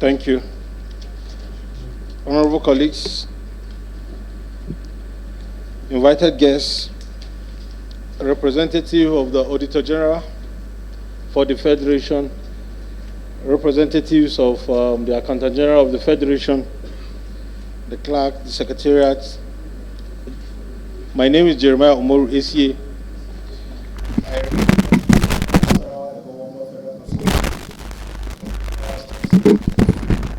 Thank you. Honorable colleagues, invited guests, representative of the Auditor General for the Federation, representatives of the Accountant General of the Federation, the clerk, the secretariat. My name is Jeremiah Umoru ACA.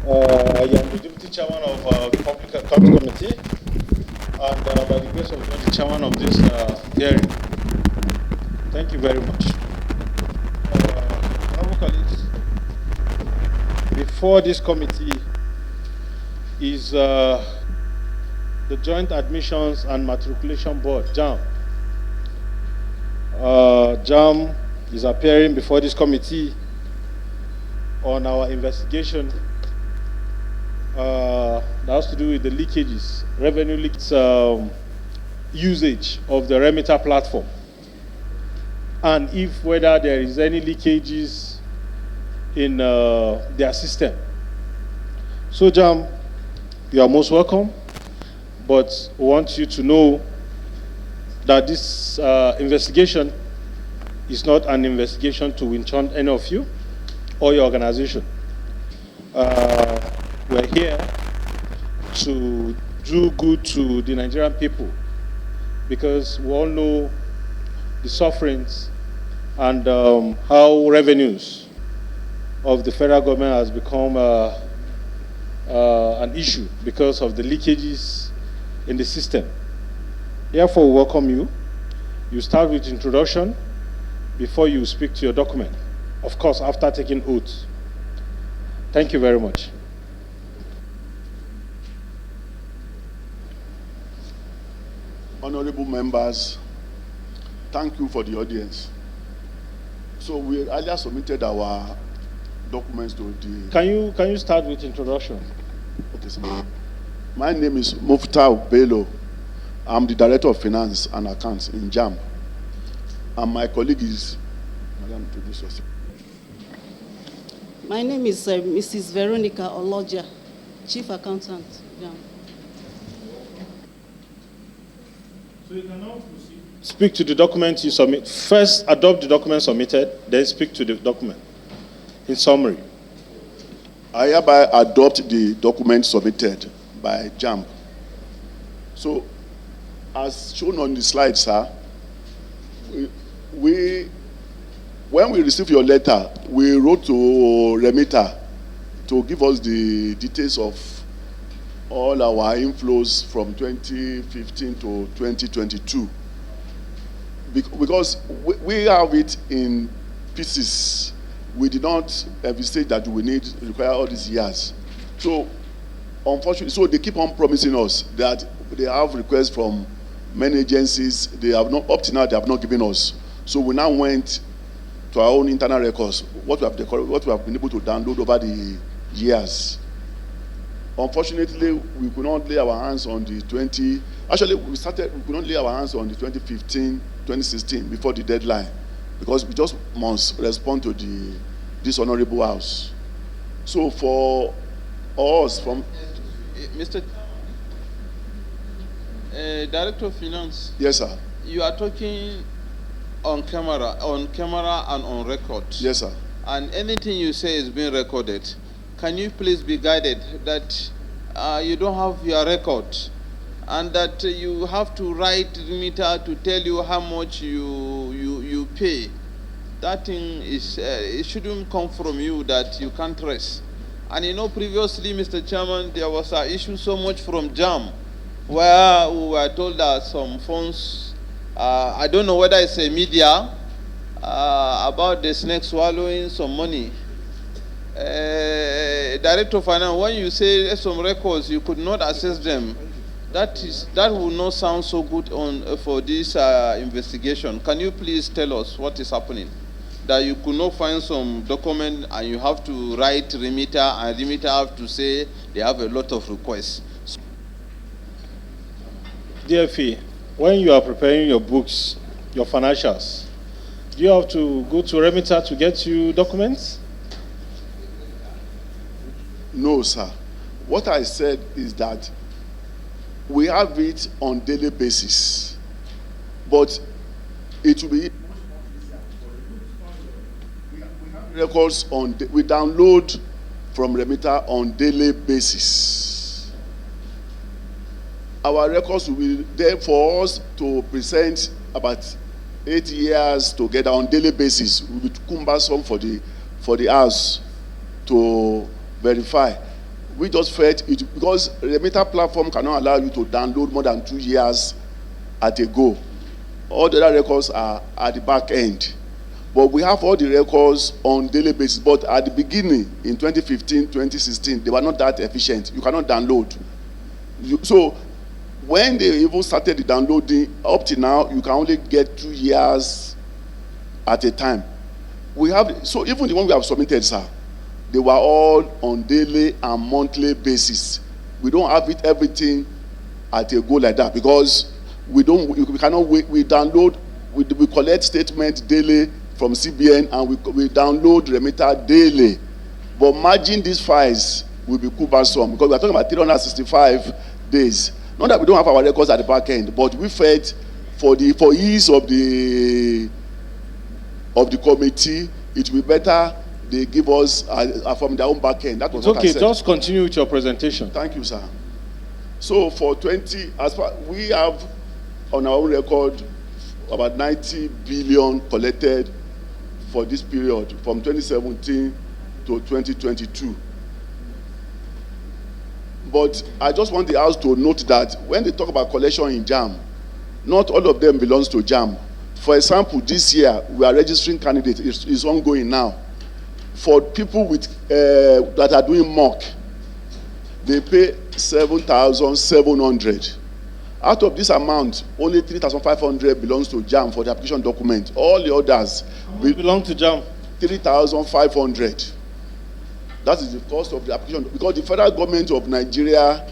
I am the Deputy Chairman of the Public Accounts Committee, and by the grace of God, the Chairman of this hearing. Thank you very much. Honorable colleagues, before this committee is the Joint Admissions and Matriculation Board, JAMB. JAMB is appearing before this committee on our investigation that has to do with the leakages, revenue leaks, usage of the remitter platform, and if whether there is any leakages in their system. So JAMB, you are most welcome, but we want you to know that this investigation is not an investigation to winch on any of you or your organization. We're here to do good to the Nigerian people because we all know the sufferings and how revenues of the federal government has become an issue because of the leakages in the system. Therefore, we welcome you. You start with introduction before you speak to your document. Of course, after taking oath. Thank you very much. Honorable members, thank you for the audience. So we earlier submitted our documents to the... Can you start with introduction? Okay, sir. My name is Muftau Bello. I'm the Director of Finance and Accounts in JAMB. And my colleague is... Madam, introduce yourself. My name is Mrs. Veronica Oloja, Chief Accountant, JAMB. So you can now proceed. Speak to the document you submit. First, adopt the document submitted, then speak to the document. In summary. I hereby adopt the document submitted by JAMB. So, as shown on the slide, sir, when we received your letter, we wrote to Remitter to give us the details of all our inflows from 2015 to 2022. Because we have it in pieces. We did not envisage that we require all these years. So, unfortunately, so they keep on promising us that they have requests from many agencies. They have not, up to now, they have not given us. So we now went to our own internal records, what we have been able to download over the years. Unfortunately, we could not lay our hands on the we could not lay our hands on the 2015, 2016 before the deadline, because we just must respond to this honorable house. So for us from... Mr. Director of Finance. Yes, sir. You are talking on camera and on record. Yes, sir. And anything you say is being recorded. Can you please be guided that you don't have your record and that you have to write remitter to tell you how much you pay? That thing is, it shouldn't come from you that you can't trace. And you know, previously, Mr. Chairman, there was an issue so much from JAMB where we were told that some funds, I don't know whether it's a media, about the snake swallowing some money. Director of Finance, when you say some records, you could not access them, that will not sound so good for this investigation. Can you please tell us what is happening? That you could not find some document and you have to write remitter, and remitter have to say they have a lot of requests. DFE, when you are preparing your books, your financials, do you have to go to remitter to get you documents? No, sir. What I said is that we have it on daily basis, but it will be we have records we download from remitter on daily basis. Our records will be there for us to present about 8 years together on daily basis. Will be cumbersome for the house to verify. We just felt it because remitter platform cannot allow you to download more than 2 years at a go. All the other records are at the back end. But we have all the records on daily basis. But at the beginning, in 2015, 2016, they were not that efficient. You cannot download. So when they even started the downloading, up to now, you can only get 2 years at a time. So even the one we have submitted, sir, they were all on daily and monthly basis. We don't have everything at a go like that because we cannot wait. We download, we collect statement daily from CBN and we download remitter daily. But merging these files will be cumbersome because we are talking about 365 days. Not that we don't have our records at the back end, but we felt for ease of the committee, it will be better they give us from their own back end. That was what I said. Just continue with your presentation. Thank you, sir. So for we have on our own record about 90 billion collected for this period from 2017 to 2022. But I just want the House to note that when they talk about collection in JAMB, not all of them belongs to JAMB. For example, this year we are registering candidates. It's ongoing now. For people that are doing mock, they pay 7,700. Out of this amount, only 3,500 belongs to JAMB for the application document. All the others belong to JAMB. 3,500. That is the cost of the application, because the federal government of Nigeria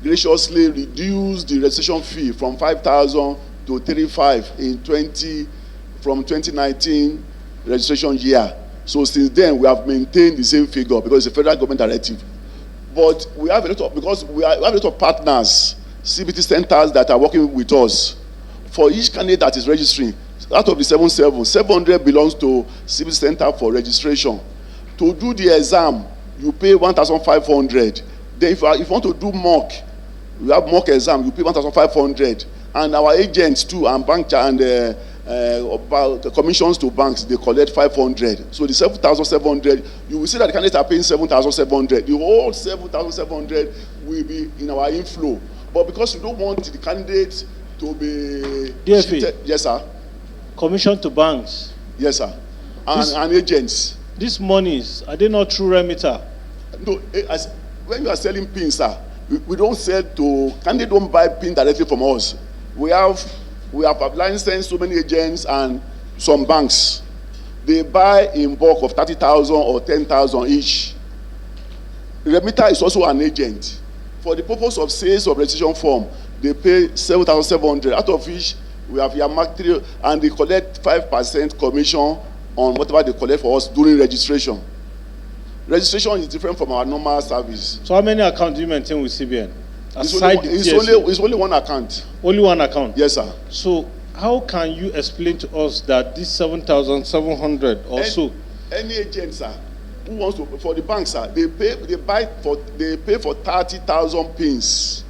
graciously reduced the registration fee from 5,000 to 3,500 from 2019 registration year. So since then, we have maintained the same figure because it's a federal government directive. But we have a lot of partners, CBT centers that are working with us. For each candidate that is registering, out of the 700 belongs to CBT center for registration. To do the exam, you pay 1,500. Then if you want to do mock, you have mock exam, you pay 1,500. And our agents too, and bank and commissions to banks, they collect 500. So the 7,700, you will see that the candidates are paying 7,700. The whole 7,700 will be in our inflow. But because we don't want the candidates to be cheated, yes, sir. Commission to banks. Yes, sir. And agents. These monies, are they not through remitter? No, when you are selling pins, sir, we don't sell to, candidates don't buy pins directly from us. We have licensed so many agents and some banks. They buy in bulk of 30,000 or 10,000 each. Remitter is also an agent. For the purpose of sales of registration form, they pay 7,700, out of which we have earmarked 3, and they collect 5% commission on whatever they collect for us during registration. Registration is different from our normal service. So how many accounts do you maintain with CBN? It's only one account. Only one account? Yes, sir. So how can you explain to us that this 7,700 or so? Any agent, sir, who wants to, for the bank, sir, they pay for 30,000 pins.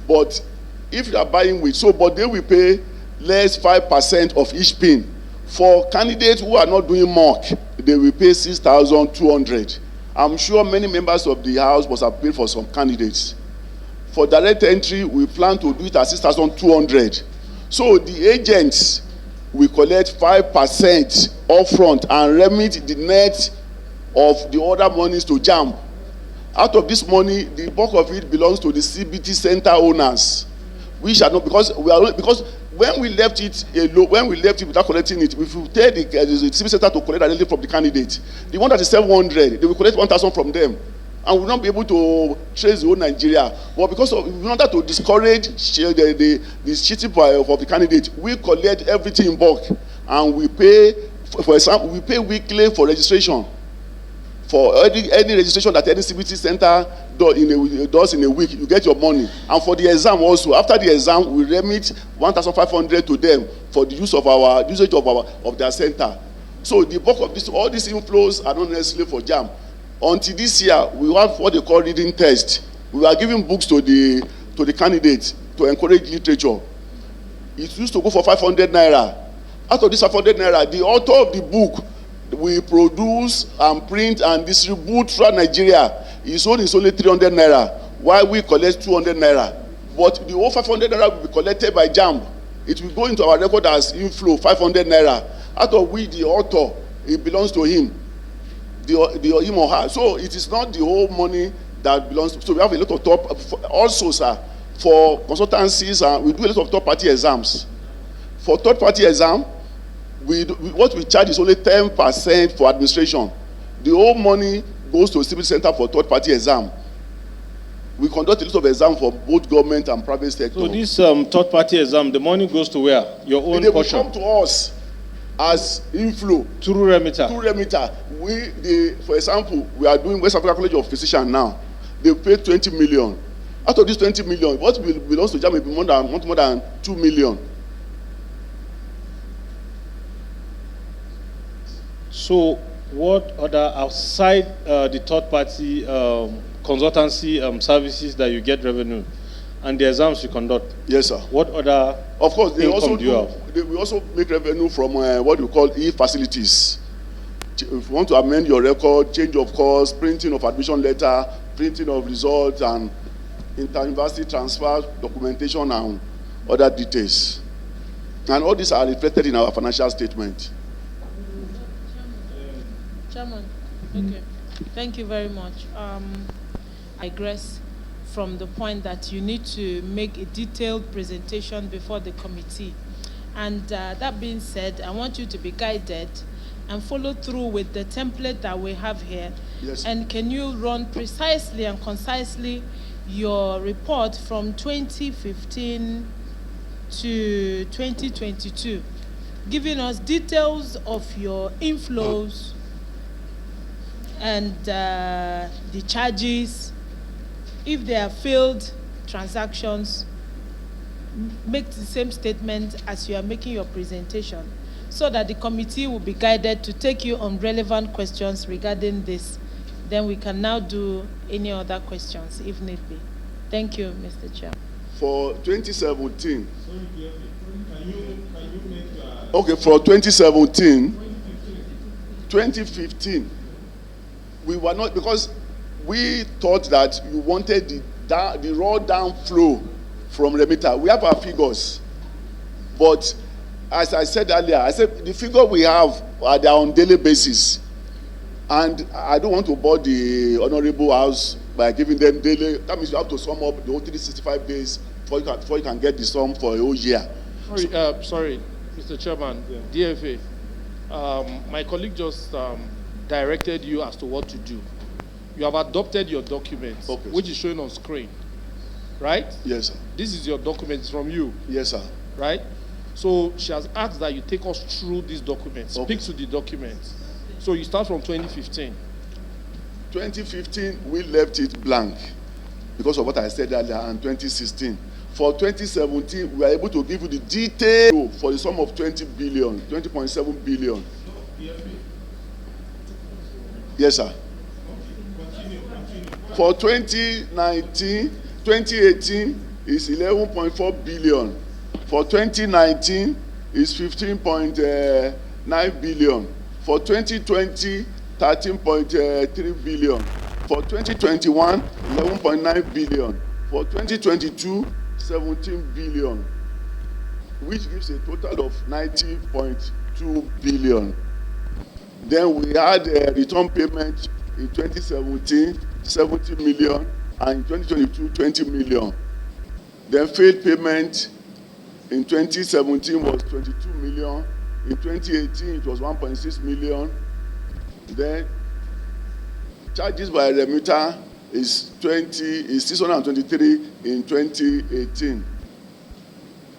But if you are buying with, but they will pay less 5% of each pin. For candidates who are not doing mock, they will pay 6,200. I'm sure many members of the House must have paid for some candidates. For direct entry, we plan to do it at 6,200. So the agents will collect 5% upfront and remit the net of the other monies to JAMB. Out of this money, the bulk of it belongs to the CBT center owners. We shall not, because when we left it alone, when we left it without collecting it, if we tell the CBT center to collect directly from the candidate, the one that is 700, they will collect 1,000 from them, and we will not be able to trace the whole Nigeria. But because of, in order to discourage the cheating of the candidate, we collect everything in bulk, and we pay. For example, we pay weekly for registration. For any registration that any CBT center does in a week, you get your money. And for the exam also, after the exam, we remit 1,500 to them for the usage of their center. So the bulk of all these inflows are not necessarily for JAMB. Until this year, we have what they call reading test. We are giving books to the candidates to encourage literature. It used to go for 500 naira. Out of this 500 naira, the author of the book we produce and print and distribute throughout Nigeria. His own is only 300 naira, while we collect 200 naira. But the whole 500 naira will be collected by JAMB. It will go into our record as inflow, 500 naira. Out of which the author, it belongs to him, him or her. So it is not the whole money that belongs to. So we have a lot of top. Also, sir, for consultancies, we do a lot of third-party exams. For third-party exam, what we charge is only 10% for administration. The whole money goes to a civil center for third-party exam. We conduct a lot of exams for both government and private sector. So this third-party exam, the money goes to where? Your own portion? They will come to us as inflow. Through remitter? Through remitter. For example, we are doing West Africa College of Physicians now. They pay 20 million. Out of this 20 million, what belongs to JAMB may be more than 2 million. So what other, outside the third-party consultancy services that you get revenue and the exams you conduct? Yes, sir. What other Of course, we also make revenue from what we call e-facilities. If you want to amend your record, change of course, printing of admission letter, printing of results, and inter-university transfer, documentation, and other details. And all these are reflected in our financial statement. Chairman, okay. Thank you very much. I digress from the point that you need to make a detailed presentation before the committee. And that being said, I want you to be guided and follow through with the template that we have here. Yes. And can you run precisely and concisely your report from 2015 to 2022, giving us details of your inflows and the charges, if they are failed transactions, make the same statement as you are making your presentation, so that the committee will be guided to take you on relevant questions regarding this. Then we can now do any other questions if need be. Thank you, Mr. Chair. For 2017, okay, for 2017, 2015, we were not, because we thought that you wanted the raw down flow from remitter. We have our figures, but as I said earlier, I said the figure we have are on daily basis, and I don't want to bore the Honorable House by giving them daily. That means you have to sum up the whole 365 days before you can get the sum for a whole year. Sorry, Mr. Chairman, DFA. My colleague just directed you as to what to do. You have adopted your documents, okay, which is showing on screen, right? Yes, sir. This is your document from you. Yes, sir. Right? So she has asked that you take us through these documents, okay, speak to the documents. So you start from 2015. 2015, we left it blank because of what I said earlier, and 2016. For 2017, we are able to give you the detail for the sum of 20 billion, 20.7 billion. Yes, sir. For 2019, 2018 is 11.4 billion. For 2019 is 15.9 billion. For 2020, 13.3 billion. For 2021, 11.9 billion. For 2022, 17 billion, which gives a total of 90.2 billion. Then we had a return payment in 2017, 70 million, and in 2022, 20 million. Then failed payment in 2017 was 22 million. In 2018, it was 1.6 million. Then charges by remitter is 623 in 2018.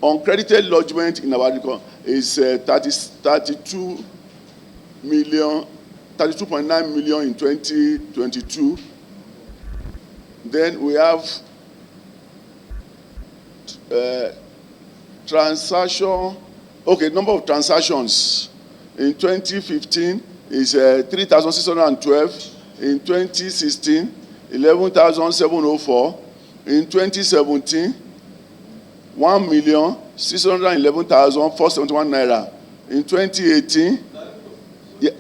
Uncredited lodgement in our record is 32 million, 32.9 million in 2022. Then we have number of transactions in 2015 is 3,612. In 2016, 11,704. In 2017, 1,611,471 naira. In 2018, yeah.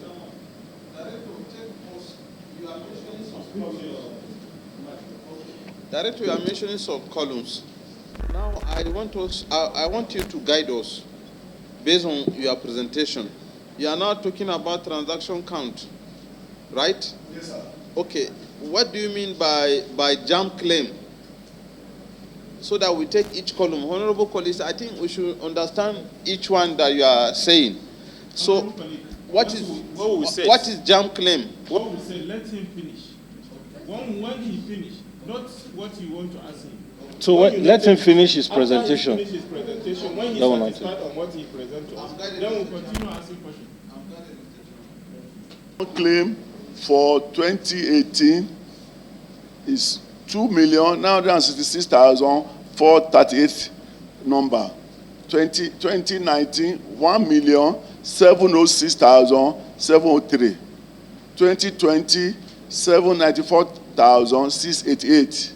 Director, you are mentioning some columns. Now, I want you to guide us based on your presentation. You are now talking about transaction count, right? Yes, sir. Okay. What do you mean by JAMB claim? So that we take each column. Honorable colleagues, I think we should understand each one that you are saying. So, what is JAMB claim? What we say, let him finish. When he finish, not what you want to ask him. So let him finish his presentation. After he finish his presentation, when he's satisfied on what he presents to us, then we'll continue asking questions. Claim for 2018 is 2,966,438 number. 2019, 1,706,703. 2020, 794,688.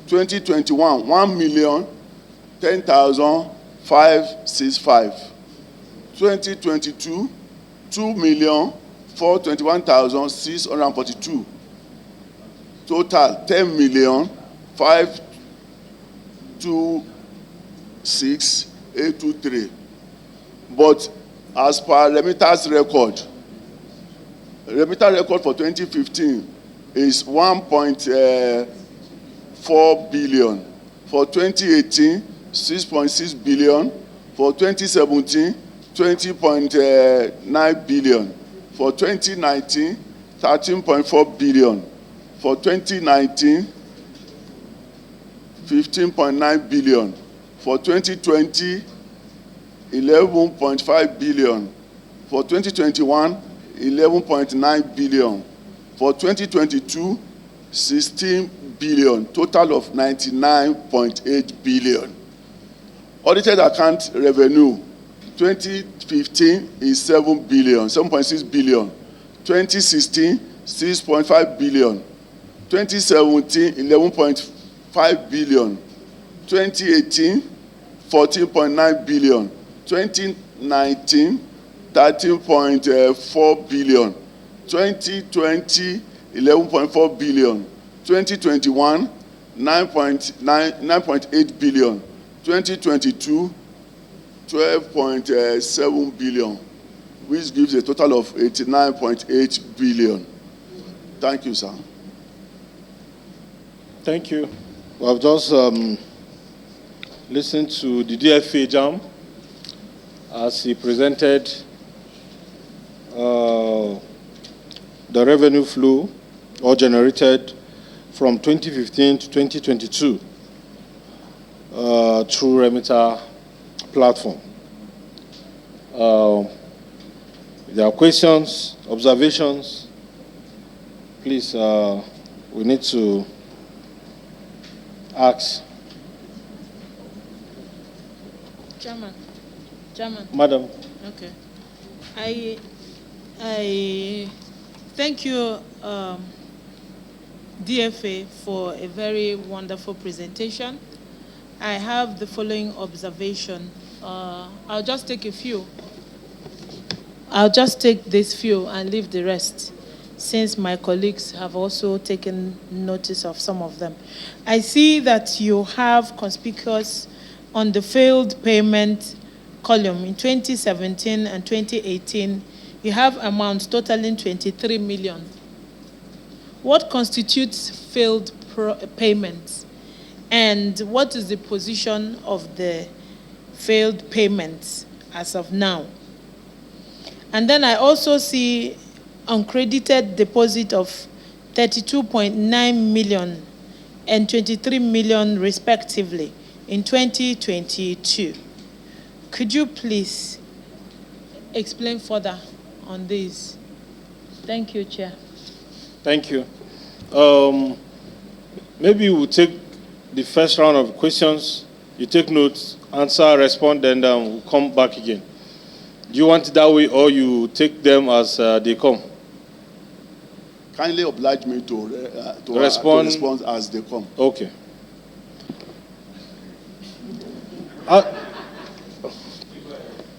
2021, 1,010,565. 2022, 2,421,642. Total 10,526,823. But as per remittance record for 2015 is 1.4 billion. For 2018, 6.6 billion. For 2017, 20.9 billion. For 2019, 13.4 billion. For 2019, 15.9 billion. For 2020, 11.5 billion. For 2021, 11.9 billion. For 2022, 16 billion. Total of 99.8 billion. Audited account revenue, 2015 is 7 billion, 7.6 billion. 2016, 6.5 billion. 2017, 11.5 billion. 2018, 14.9 billion. 2019, 13.4 billion. 2020, 11.4 billion. 2021, 9.8 billion. 2022, 12.7 billion, which gives a total of 89.8 billion. Thank you, sir. Thank you. We have just listened to the DFA JAMB as he presented the revenue flow or generated from 2015 to 2022 through remitter platform. There are questions, observations. Please, we need to ask. Chairman. Madam. Okay. I thank you, DFA, for a very wonderful presentation. I have the following observation. I'll just take a few. I'll just take this few and leave the rest, since my colleagues have also taken notice of some of them. I see that you have conspicuous on the failed payment column in 2017 and 2018, you have amounts totaling 23 million. What constitutes failed payments? And what is the position of the failed payments as of now? And then I also see uncredited deposit of 32.9 million and 23 million respectively in 2022. Could you please explain further on this? Thank you, Chair. Thank you. Maybe we'll take the first round of questions. You take notes, answer, respond, then we'll come back again. Do you want it that way, or you take them as they come? Kindly oblige me to respond as they come. Okay.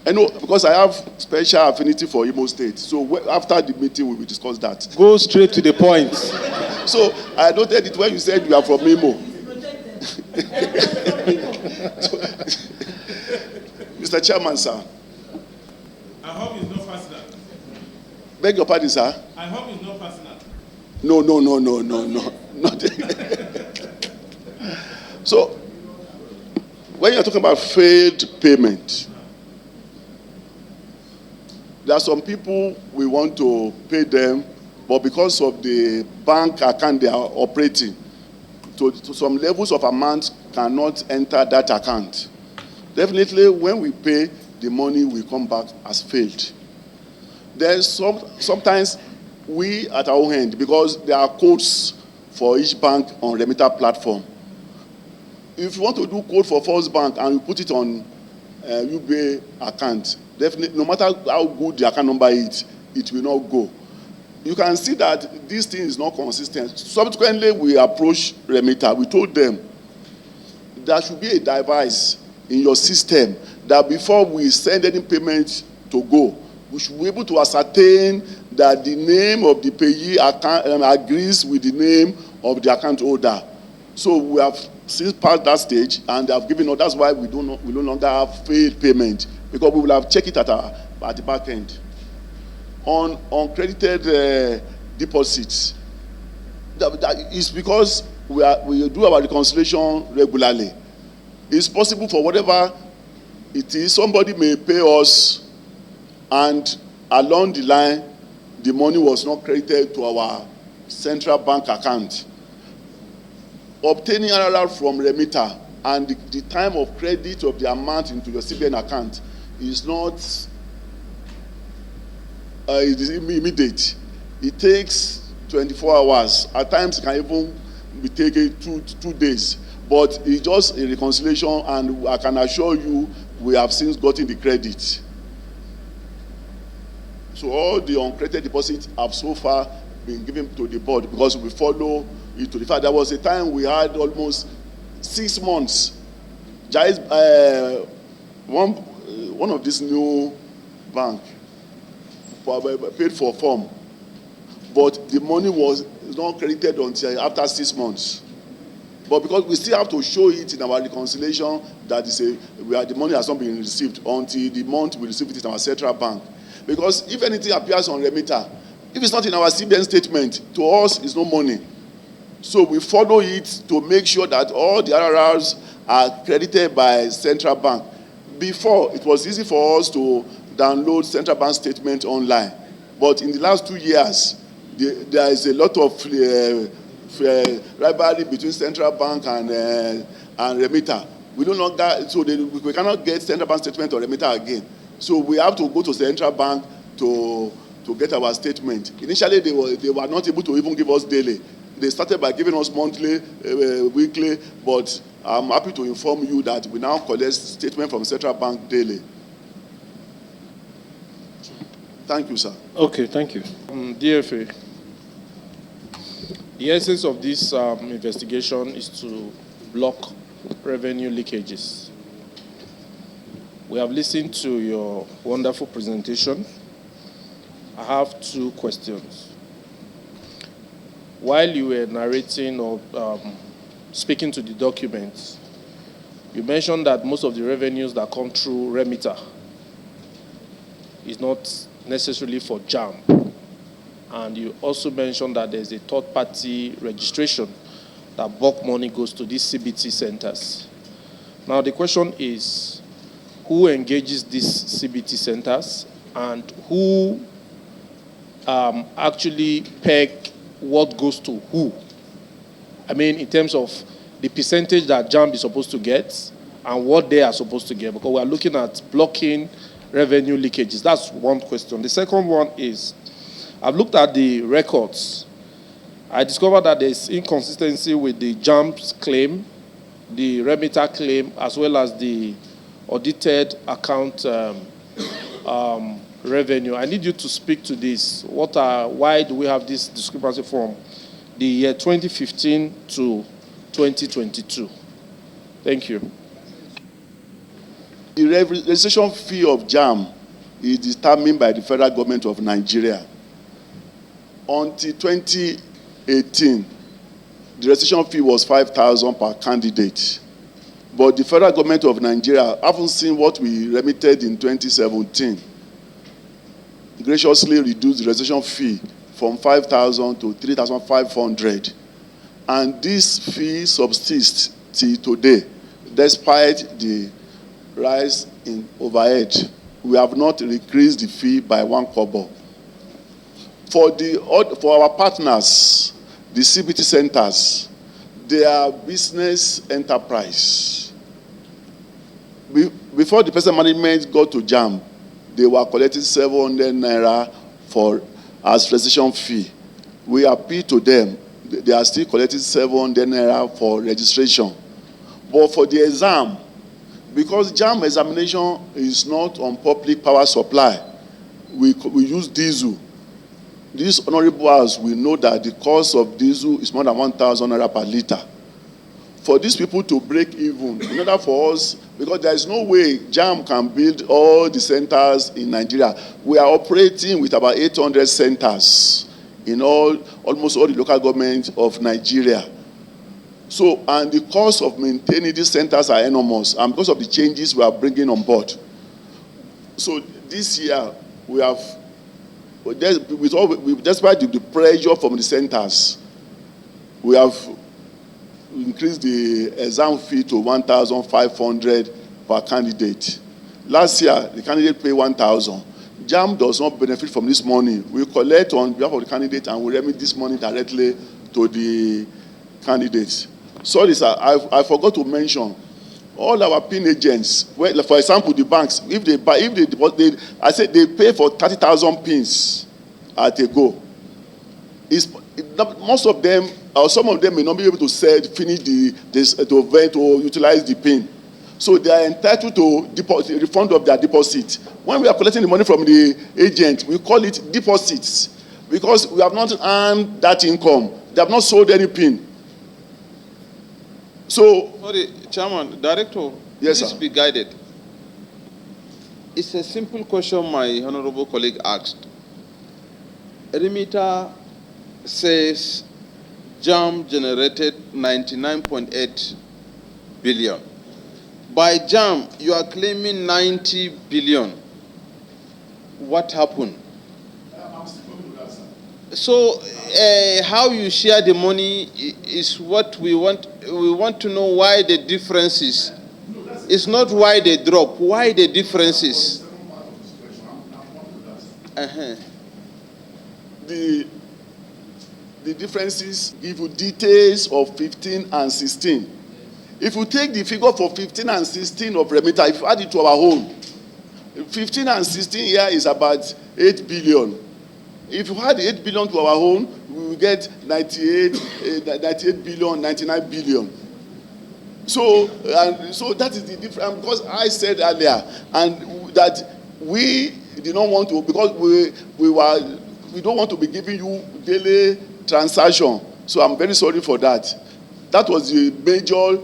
I know, because I have special affinity for Imo State. So after the meeting, we will discuss that. Go straight to the point. So I noted it when you said you are from Imo. Mr. Chairman, sir. I hope it's not personal. Beg your pardon, sir. I hope it's not personal. No. Not. So, when you're talking about failed payment, there are some people we want to pay them, but because of the bank account they are operating, to some levels of amount cannot enter that account. Definitely, when we pay, the money will come back as failed. Then sometimes we at our own end, because there are codes for each bank on remitter platform. If you want to do code for First Bank and you put it on UBA account, definitely, no matter how good the account number is, it will not go. You can see that this thing is not consistent. Subsequently, we approached remitter. We told them there should be a device in your system that before we send any payment to go, we should be able to ascertain that the name of the payee account agrees with the name of the account holder. So we have since passed that stage, and they have given us. That's why we no longer have failed payment, because we will have checked it at the back end. On uncredited deposits, that is because we do our reconciliation regularly. It's possible for whatever it is, somebody may pay us, and along the line, the money was not credited to our central bank account. Obtaining RRR from remitter and the time of credit of the amount into your CBN account is not it is immediate. It takes 24 hours. At times, it can even be taken two days. But it's just a reconciliation, and I can assure you we have since gotten the credit. So all the uncredited deposits have so far been given to the board, because we follow it to the fact. There was a time we had almost 6 months. One of these new bank paid for form, but the money was not credited until after 6 months. But because we still have to show it in our reconciliation that the money has not been received until the month we receive it in our central bank. Because if anything appears on remitter, if it's not in our CBN statement, to us it's no money. So we follow it to make sure that all the RRRs are credited by central bank. Before, it was easy for us to download central bank statement online. But in the last 2 years, there is a lot of rivalry between central bank and remitter. We no longer, so we cannot get central bank statement or remitter again. So we have to go to central bank to get our statement. Initially, they were not able to even give us daily. They started by giving us monthly, weekly, but I'm happy to inform you that we now collect statement from central bank daily. Thank you, sir. Okay, thank you. DFA, the essence of this investigation is to block revenue leakages. We have listened to your wonderful presentation. I have 2 questions. While you were narrating or speaking to the documents, you mentioned that most of the revenues that come through remitter is not necessarily for JAMB. And you also mentioned that there's a third-party registration that bulk money goes to these CBT centers. Now the question is, who engages these CBT centers, and who actually peg what goes to who? I mean, in terms of the percentage that JAMB is supposed to get and what they are supposed to get, because we are looking at blocking revenue leakages. That's one question. The second one is, I've looked at the records. I discovered that there's inconsistency with the JAMB's claim, the remitter claim, as well as the audited account revenue. I need you to speak to this. Why do we have this discrepancy from the year 2015 to 2022? Thank you. The registration fee of JAMB is determined by the federal government of Nigeria. Until 2018, the registration fee was 5,000 per candidate. But the federal government of Nigeria, having seen what we remitted in 2017, graciously reduced the registration fee from 5,000 to 3,500. And this fee subsists till today, despite the rise in overhead. We have not increased the fee by 1 kobo. For our partners, the CBT centers, they are business enterprise. Before the present management got to JAMB, they were collecting 700 naira as registration fee. We appeal to them. They are still collecting 700 naira for registration. But for the exam, because JAMB examination is not on public power supply, we use diesel. This honorable house will know that the cost of diesel is more than 1,000 naira per liter. For these people to break even, in order for us, because there is no way JAMB can build all the centers in Nigeria. We are operating with about 800 centers in almost all the local governments of Nigeria. So, and the cost of maintaining these centers are enormous, and because of the changes we are bringing on board. So this year, we have, despite the pressure from the centers, we have increased the exam fee to 1,500 per candidate. Last year, the candidate paid 1,000. JAMB does not benefit from this money. We collect on behalf of the candidate and we remit this money directly to the candidates. Sorry, sir, I forgot to mention all our PIN agents. Well, for example, the banks, if they pay for 30,000 pins at a go. Most of them, or some of them may not be able to finish to utilize the pin. So they are entitled to refund of their deposit. When we are collecting the money from the agent, we call it deposits because we have not earned that income. They have not sold any pin. So, sorry, Chairman, Director, yes, please sir. be guided. It's a simple question my honorable colleague asked. Remitter says JAMB generated 99.8 billion. By JAMB, you are claiming 90 billion. What happened? So, how you share the money is what we want. We want to know why the differences. It's not why they drop. Why the differences? The differences give you details of 15 and 16. If you take the figure for 15 and 16 of remitter, if you add it to our own, 15 and 16 here is about 8 billion. If you add 8 billion to our own, we will get 98 billion, 99 billion. So that is the difference. Because I said earlier, and that we did not want to, because we don't want to be giving you daily transaction. So I'm very sorry for that. That was the major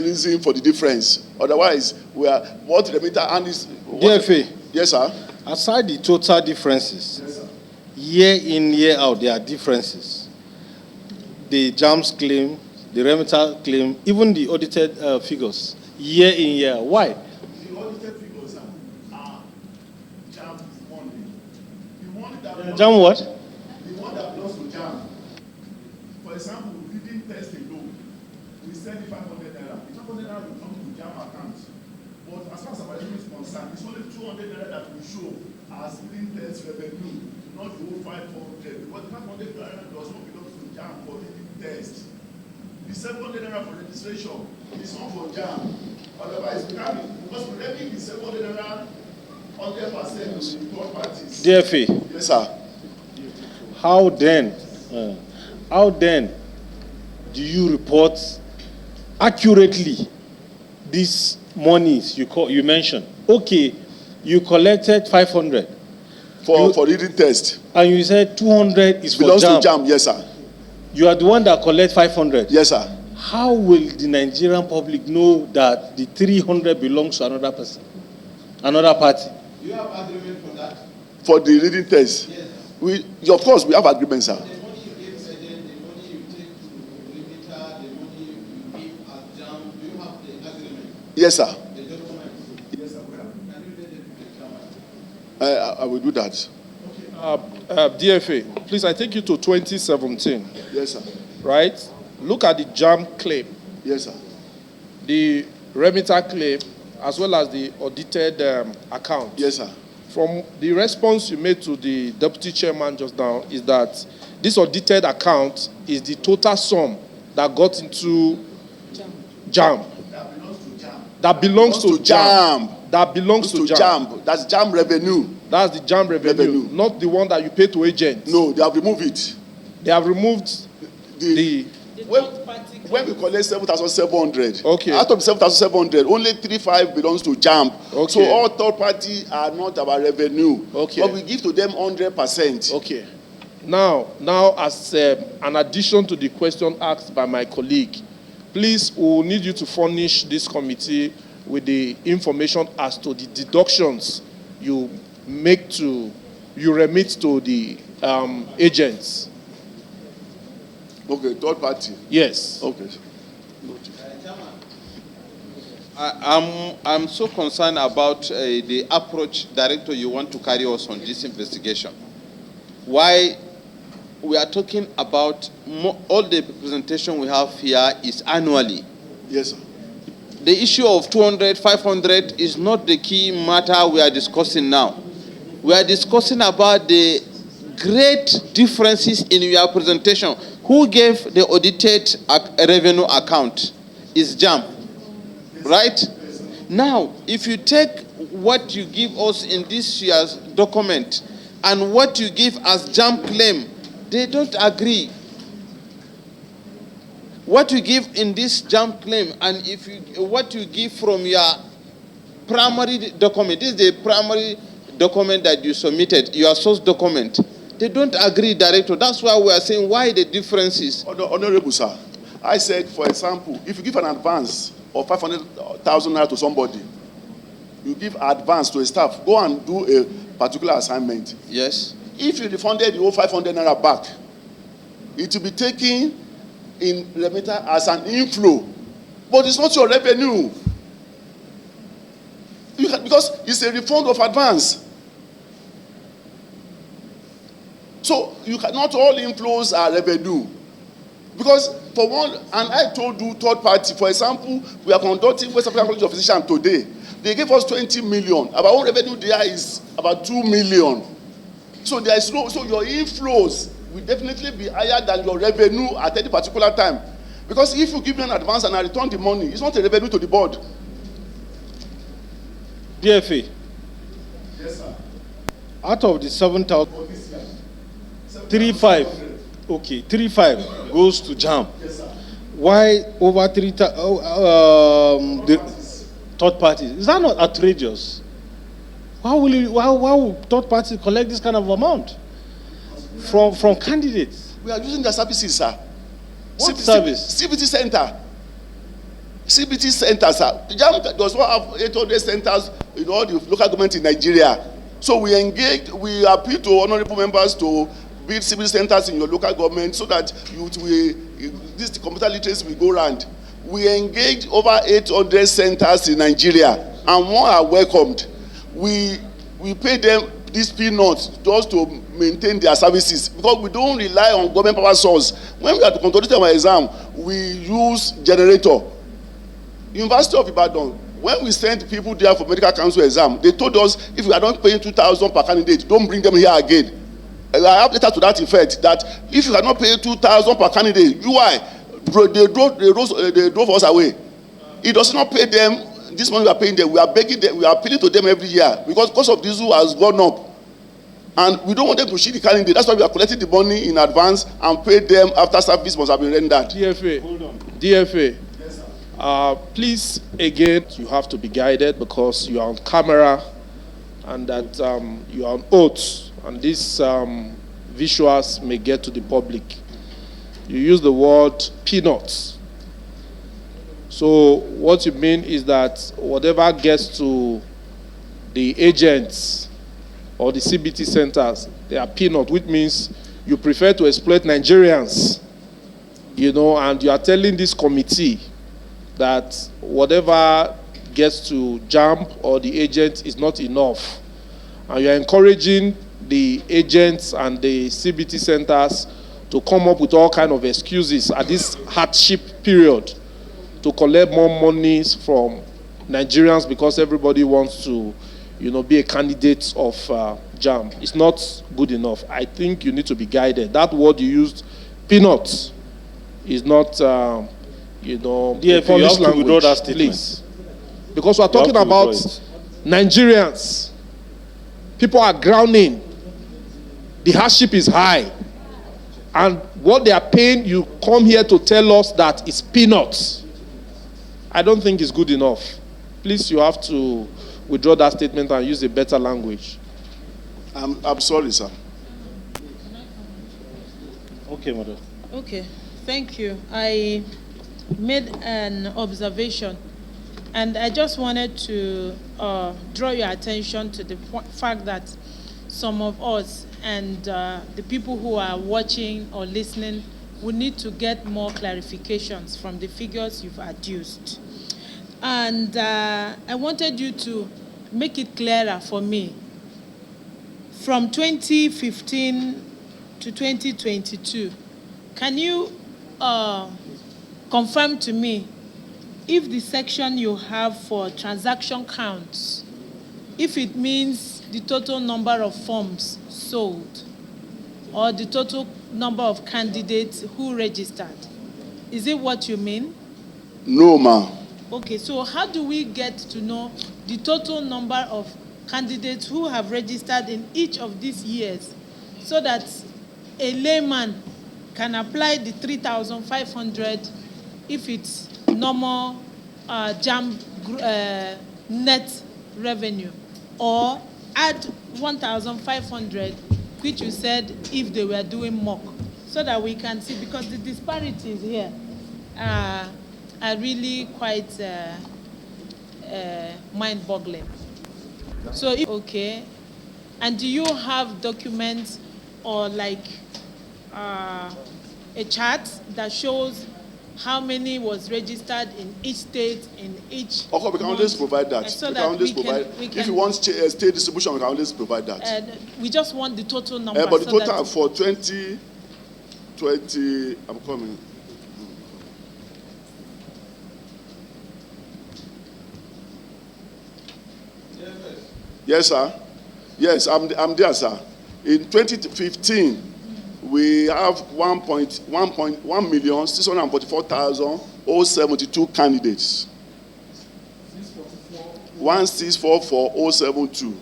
reason for the difference. Otherwise, we are what remitter and is. DFA. Yes, sir. Aside the total differences, yes, sir, year in, year out, there are differences. The JAMB's claim, the remitter claim, even the audited figures, year in, year out. Why? The audited figures are JAMB money. The money that JAMB what? The one that belongs to JAMB. For example, we didn't test a loan. We send 500 naira. The 500 naira will come to JAMB account. But as far as our revenue is concerned, it's only 200 naira that we show as clean test revenue, not the whole 500. Because the 500 naira does not belong to JAMB for the test. The 700 naira for registration is not for JAMB. Otherwise, we can't be, because we levy the 700 naira 100% to third parties. DFA. Yes, sir. how then do you report accurately these monies you mentioned? Okay, you collected 500 for reading test, and you said 200 is belongs for JAMB. to JAMB. Yes, sir. You are the one that collect 500. Yes, sir. How will the Nigerian public know that the 300 belongs to another person, another party? Do you have agreement for that? For the reading test? Yes. Of course, we have agreement, sir. The money you give Sergeant, the money you take to Limiter, the money you give at JAMB, do you have the agreement? Yes, sir. The document? Yes, sir. Can you let them to the chairman? I will do that. DFA, please, I take you to 2017. Yes, sir. Right? Look at the JAMB claim, Yes, sir. the remitter claim, as well as the audited account. Yes, sir. From the response you made to the deputy chairman just now is that this audited account is the total sum that got into JAMB. That belongs to JAMB. That belongs to JAMB. That's JAMB revenue. That's the JAMB revenue, not the one that you pay to agents. No, they have removed it. They have removed the when we collect 7,700, okay, out of 7,700, only 3,500 belongs to JAMB. Okay. So all third party are not our revenue. Okay. But we give to them 100%. Okay. Now, as an addition to the question asked by my colleague, please, we will need you to furnish this committee with the information as to the deductions you remit to the agents. Okay, third party. Yes. Okay. I'm so concerned about the approach, Director, you want to carry us on this investigation. Why we are talking about all the presentation we have here is annually. Yes, sir. The issue of 200, 500 is not the key matter we are discussing now. We are discussing about the great differences in your presentation. Who gave the audited revenue account? Is JAMB, right? Now, if you take what you give us in this year's document and what you give as JAMB claim, they don't agree. What you give in this JAMB claim and what you give from your primary document, this is the primary document that you submitted, your source document. They don't agree, Director. That's why we are saying why the differences. Honorable sir, I said, for example, if you give an advance of 500,000 naira to somebody, you give advance to a staff, go and do a particular assignment. Yes. If you refunded the whole 500 naira back, it will be taken in remitter as an inflow, but it's not your revenue. Because it's a refund of advance. So not all inflows are revenue. Because for one, and I told you third party, for example, we are conducting West African College of Physicians today. They gave us 20 million. Our own revenue there is about 2 million. So there is so your inflows will definitely be higher than your revenue at any particular time. Because if you give me an advance and I return the money, it's not a revenue to the board. DFA. Yes, sir. Out of the 7,000, 3,500, okay, 3,500 goes to JAMB. Yes, sir. Why over 3,000, the third parties? Is that not outrageous? Why will third parties collect this kind of amount from candidates? We are using their services, sir. What service? CBT center. CBT center, sir. The JAMB does not have 800 centers in all the local government in Nigeria. So we appeal to honorable members to build CBT centers in your local government so that this computer literacy will go round. We engage over 800 centers in Nigeria, and more are welcomed. We pay them these peanuts just to maintain their services because we don't rely on government power source. When we are conducting our exam, we use generator. University of Ibadan, when we sent people there for medical council exam, they told us if we are not paying 2,000 per candidate, don't bring them here again. I have letter to that effect that if you cannot pay 2,000 per candidate, they drove us away. It does not pay them. This money we are paying them, we are begging them, we are appealing to them every year because cost of diesel has gone up. And we don't want them to shield the candidate. That's why we are collecting the money in advance and pay them after service must have been rendered. DFA. Hold on. DFA. Yes, sir. Please, again, you have to be guided because you are on camera and that you are on oath, and these visuals may get to the public. You use the word peanuts. So what you mean is that whatever gets to the agents or the CBT centers, they are peanut, which means you prefer to exploit Nigerians, you know, and you are telling this committee that whatever gets to JAMB or the agent is not enough. And you are encouraging the agents and the CBT centers to come up with all kinds of excuses at this hardship period to collect more monies from Nigerians because everybody wants to, you know, be a candidate of JAMB. It's not good enough. I think you need to be guided. That word you used, peanuts, is not, you know, DFA, you have to withdraw that statement. Please. Because we're talking about Nigerians. People are drowning. The hardship is high. And what they are paying, you come here to tell us that it's peanuts. I don't think it's good enough. Please, you have to withdraw that statement and use a better language. I'm sorry, sir. Okay, madam. Okay, thank you. I made an observation, and I just wanted to draw your attention to the fact that some of us and the people who are watching or listening will need to get more clarifications from the figures you've adduced. And I wanted you to make it clearer for me. From 2015 to 2022, can you confirm to me if the section you have for transaction counts, if it means the total number of forms sold or the total number of candidates who registered? Is it what you mean? No, ma'am. Okay, so how do we get to know the total number of candidates who have registered in each of these years so that a layman can apply the 3,500 if it's normal JAMB net revenue, or add 1,500, which you said if they were doing mock, so that we can see, because the disparities here are really quite mind-boggling. So, okay, and do you have documents or like a chart that shows how many was registered in each state, in each Okay, we can always provide that. so we that can always we provide. can, If you want state distribution, we can always provide that. we just want the total number. But the so total that for 2020, I'm coming. Yes, sir. Yes, I'm there, sir. In 2015, we have 1,644,072 candidates. 1,644,072.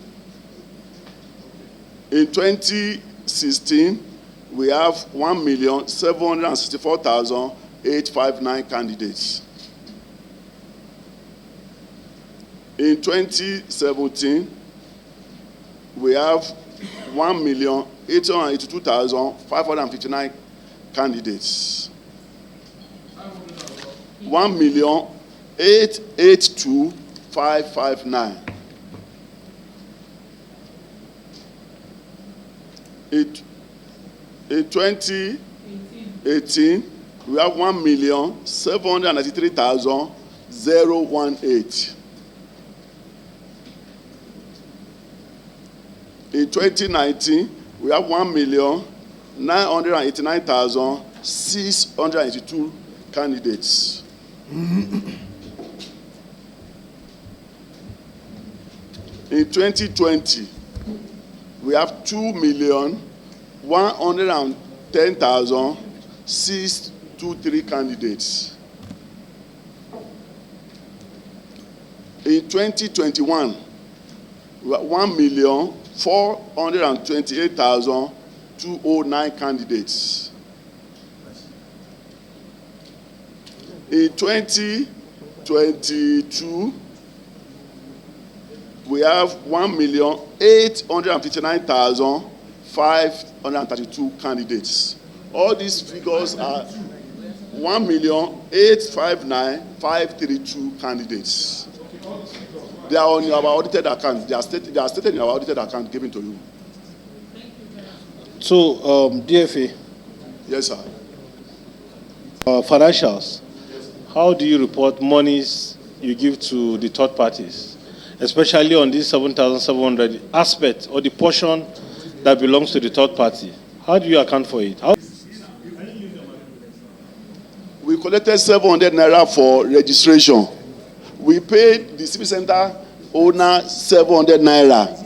In 2016, we have 1,764,859 candidates. In 2017, we have 1,882,559 candidates. 1,882,559. In 2018, we have 1,793,018. In 2019, we have 1,989,682 candidates. In 2020, we have 2,110,623 candidates. In 2021, we have 1,760,000 428,209 candidates. In 2022, we have 1,859,532 candidates. All these figures are 1,859,532 candidates. They are on our audited account. They are stated in our audited account given to you. So, DFA. Yes, sir. Financials. How do you report monies you give to the third parties, especially on this 7,700 aspect or the portion that belongs to the third party? How do you account for it? We collected 700 naira for registration. We paid the civil center owner 700 naira.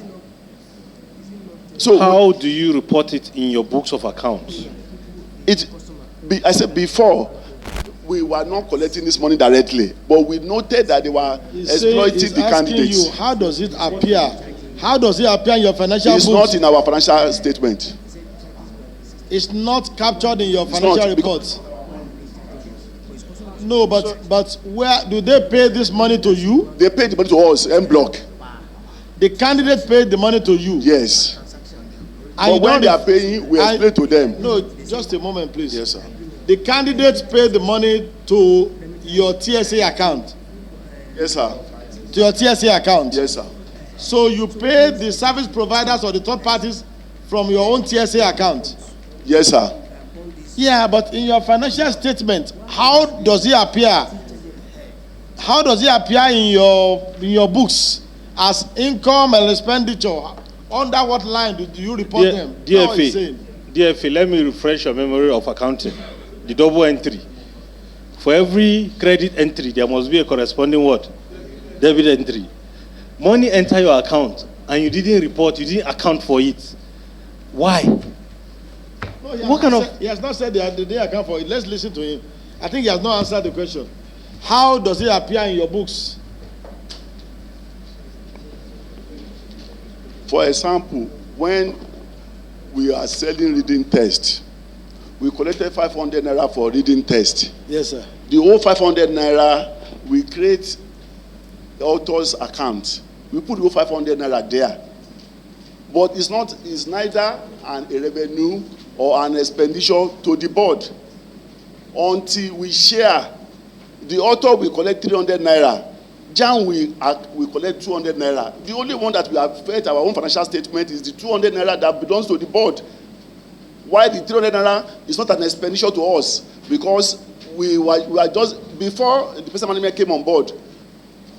So how do you report it in your books of accounts? I said before, we were not collecting this money directly, but we noted that they were exploiting the candidates. You, how does it appear? How does it appear in your financial books? It's not in our financial statement. It's not captured in your financial reports. No, but where do they pay this money to you? They paid the money to us, M Block. The candidate paid the money to you? Yes. But when they are paying, we explain to them. No, just a moment, please. Yes, sir. The candidates paid the money to your TSA account? Yes, sir. To your TSA account? Yes, sir. So you paid the service providers or the third parties from your own TSA account? Yes, sir. Yeah, but in your financial statement, how does it appear? How does it appear in your books as income and expenditure? Under what line do you report them? DFA, let me refresh your memory of accounting. The double entry. For every credit entry, there must be a corresponding what? Debit entry. Money enter your account and you didn't report, you didn't account for it. Why? No, he has not said they didn't account for it. Let's listen to him. I think he has not answered the question. How does it appear in your books? For example, when we are selling reading test, we collected 500 naira for reading test. Yes, sir. The whole 500 naira, we create the author's account. We put the whole 500 naira there. But it's neither a revenue or an expenditure to the board. Until we share, the author will collect 300 naira. JAMB we collect 200 naira. The only one that we have fed our own financial statement is the 200 naira that belongs to the board. Why the 300 naira is not an expenditure to us? Because we were just, before the person management came on board,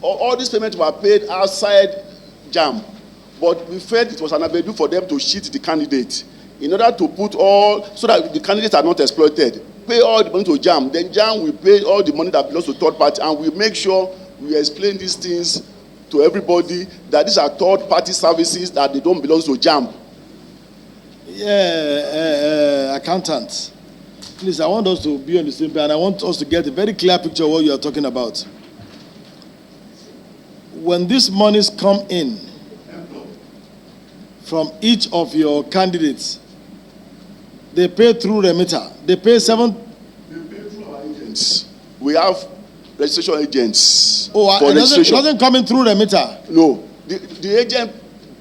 all these payments were paid outside JAMB. But we felt it was an avenue for them to cheat the candidate in order to put all, so that the candidates are not exploited. Pay all the money to JAMB. Then JAMB will pay all the money that belongs to third party, and we make sure we explain these things to everybody that these are third party services, that they don't belong to JAMB. Yeah, accountant. Please, I want us to be on the same page, and I want us to get a very clear picture of what you are talking about. When these monies come in from each of your candidates, they pay through remitter. They pay They pay through our agents. We have registration agents. Oh, for registration. It doesn't come in through remitter? No. The agent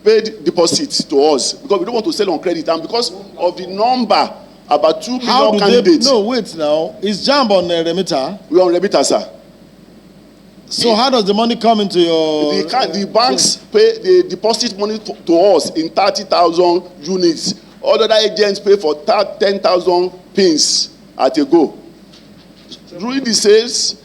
paid deposits to us because we don't want to sell on credit, and because of the number, about 2 million candidates. No, wait now. Is JAMB on remitter? We are on remitter, sir. So how does the money come into your... The banks pay, they deposit money to us in 30,000 units. All other agents pay for 10,000 pins at a go. During the sales,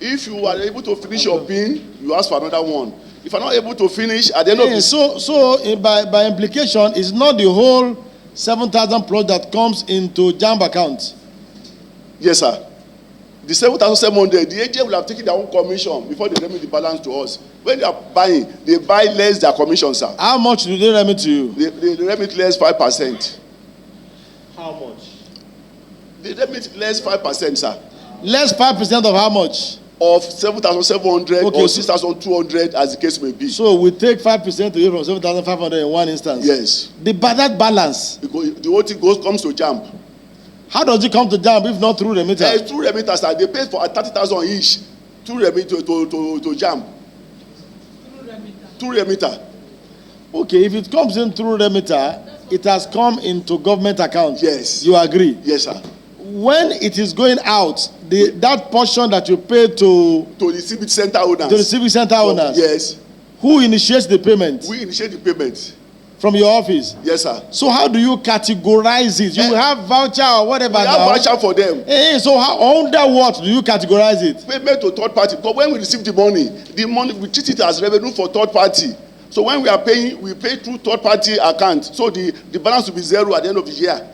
if you are able to finish your pin, you ask for another one. If you are not able to finish, at the end of the... So by implication, it's not the whole 7,000 plus that comes into JAMB account? Yes, sir. The 7,700, the agent will have taken their own commission before they remit the balance to us. When they are buying, they buy less their commission, sir. How much do they remit to you? They remit less 5%. How much? They remit less 5%, sir. Less 5% of how much? of 7,700 Okay, or 6,200 as the case may be. So we take 5% away from 7,500 in one instance. Yes. That balance. Because the whole thing comes to JAMB. How does it come to JAMB if not through remittance? Through remittance, they pay for 30,000 each through to JAMB. Through remitter. Okay, if it comes in through remitter, it has come into government account. Yes. You agree? Yes, sir. When it is going out, that portion that you pay to the civic center owners. To the civic center owners. Yes. Who initiates the payment? We initiate the payment. From your office? Yes, sir. So how do you categorize it? You have voucher or whatever. We have voucher for them. So under what do you categorize it? Payment to third party. Because when we receive the money we treat it as revenue for third party. So when we are paying, we pay through third party account. So the balance will be zero at the end of the year.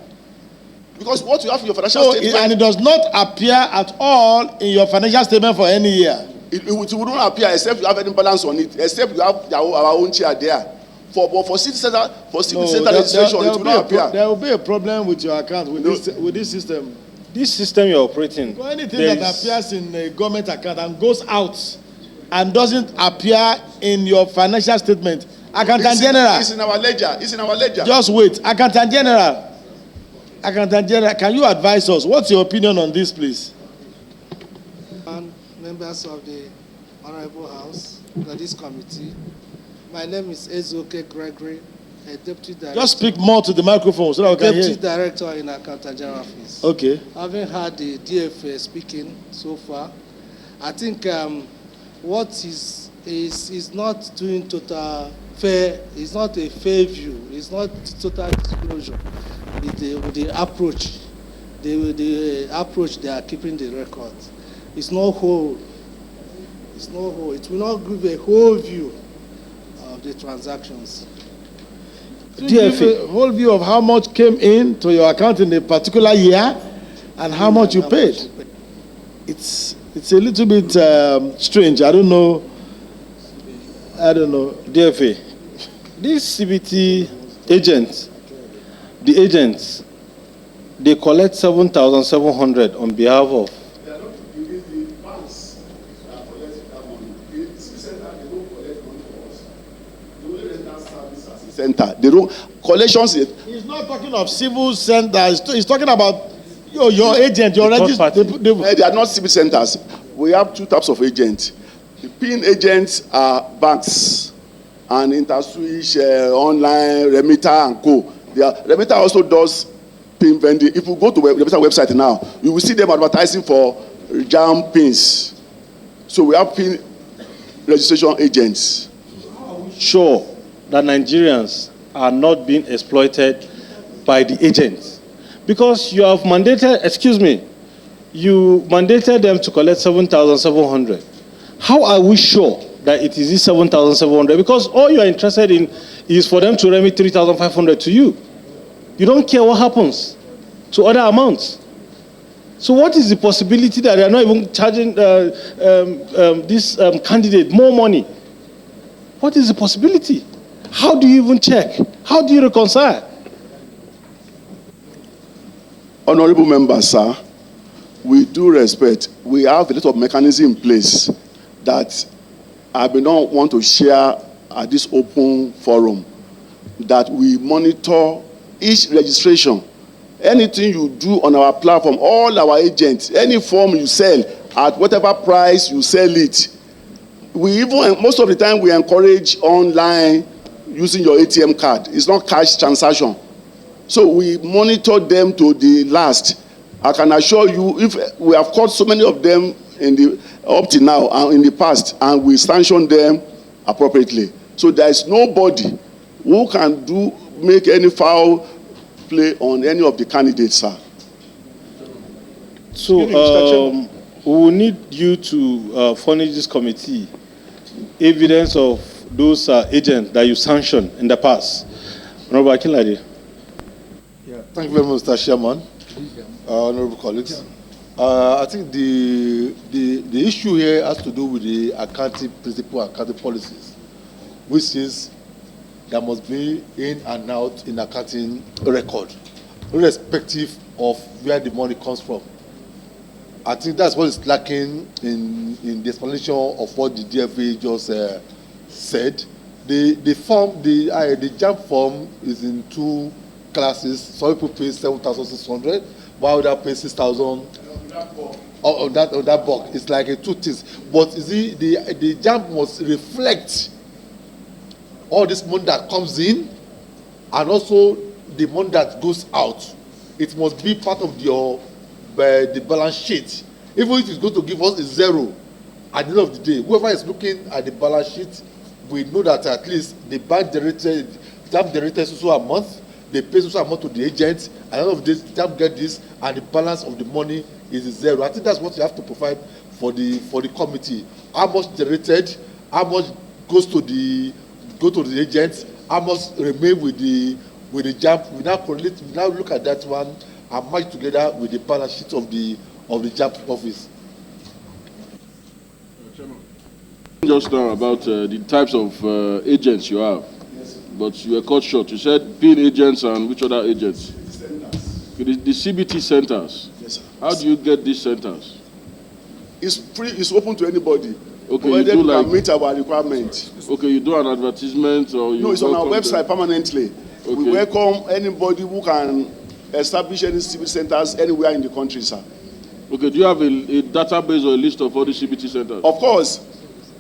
Because what you have in your financial statement. And it does not appear at all in your financial statement for any year. It will not appear except you have any balance on it. Except you have our own share there. For city center registration, it will not appear. There will be a problem with your account with this system. This system you're operating. So anything that appears in a government account and goes out and doesn't appear in your financial statement, Accountant General. It's in our ledger. It's in our ledger. Just wait, Accountant General. Accountant General, can you advise us? What's your opinion on this, please? Members of the Honorable House, this committee. My name is Ezoke Gregory, a Deputy Director. Just speak more to the microphone so that we can hear. Deputy Director in Accountant General Office. Okay. Having heard the DFA speaking so far, I think what is not doing total fair, is not a fair view, it's not total disclosure with the approach. The approach they are keeping the record. It's not whole. It's not whole. It will not give a whole view of the transactions. Give a whole view of how much came in to your account in a particular year and how much you paid. It's a little bit strange. I don't know. DFA, these CBT agents, the agents, they collect 7,700 on behalf of. They are not giving the banks that are collecting that money. The center, they don't collect money for us. They only rent that service as a center. They don't collections. He's not talking of civil centers. He's talking about your agent, your register. They are not civil centers. We have two types of agents. The PIN agents are banks and interswitch, online, remitter and co. Remitter also does PIN vending. If you go to the remitter website now, you will see them advertising for JAMB pins. So we have PIN registration agents. Sure that Nigerians are not being exploited by the agents, because you have mandated, you mandated them to collect 7,700. How are we sure that it is this 7,700? Because all you are interested in is for them to remit 3,500 to you. You don't care what happens to other amounts. So what is the possibility that they are not even charging this candidate more money? What is the possibility? How do you even check? How do you reconcile? Honorable members, sir, with due respect, we have a lot of mechanisms in place that I may not want to share at this open forum, that we monitor each registration. Anything you do on our platform, all our agents, any form you sell, at whatever price you sell it. We even, most of the time, we encourage online using your ATM card. It's not cash transaction. So we monitor them to the last. I can assure you, if we have caught so many of them up to now and in the past, and we sanction them appropriately. So there is nobody who can make any foul play on any of the candidates, sir. So we will need you to furnish this committee evidence of those agents that you sanctioned in the past. Honorable Akinlade. Yeah, thank you very much, Mr. Chairman. Honorable colleagues. I think the issue here has to do with the accounting principle and accounting policies, which is there must be in and out in accounting record, irrespective of where the money comes from. I think that's what is lacking in the explanation of what the DFA just said. The JAMB form is in two classes. Some people pay 7,600, while others pay 6,000. On that box, it's like two things. But you see, the JAMB must reflect all this money that comes in, and also the money that goes out. It must be part of the balance sheet. Even if it's going to give us a zero at the end of the day, whoever is looking at the balance sheet, we know that at least the bank JAMB generated so a month, they pay so amount to the agents, and all of this, JAMB get this, and the balance of the money is zero. I think that's what you have to provide for the committee. How much generated, how much goes to the agents, how much remain with the JAMB. We now look at that one and match together with the balance sheet of the JAMB office. Just now about the types of agents you have, but you were cut short. You said PIN agents and which other agents? The CBT centers. Yes, sir. How do you get these centers? It's free. It's open to anybody. Okay, whether you do like, can meet our requirement. Okay, you do an advertisement or you? No, it's on our website permanently. Okay. We welcome anybody who can establish any CBT centers anywhere in the country, sir. Okay, do you have a database or a list of all the CBT centers? Of course.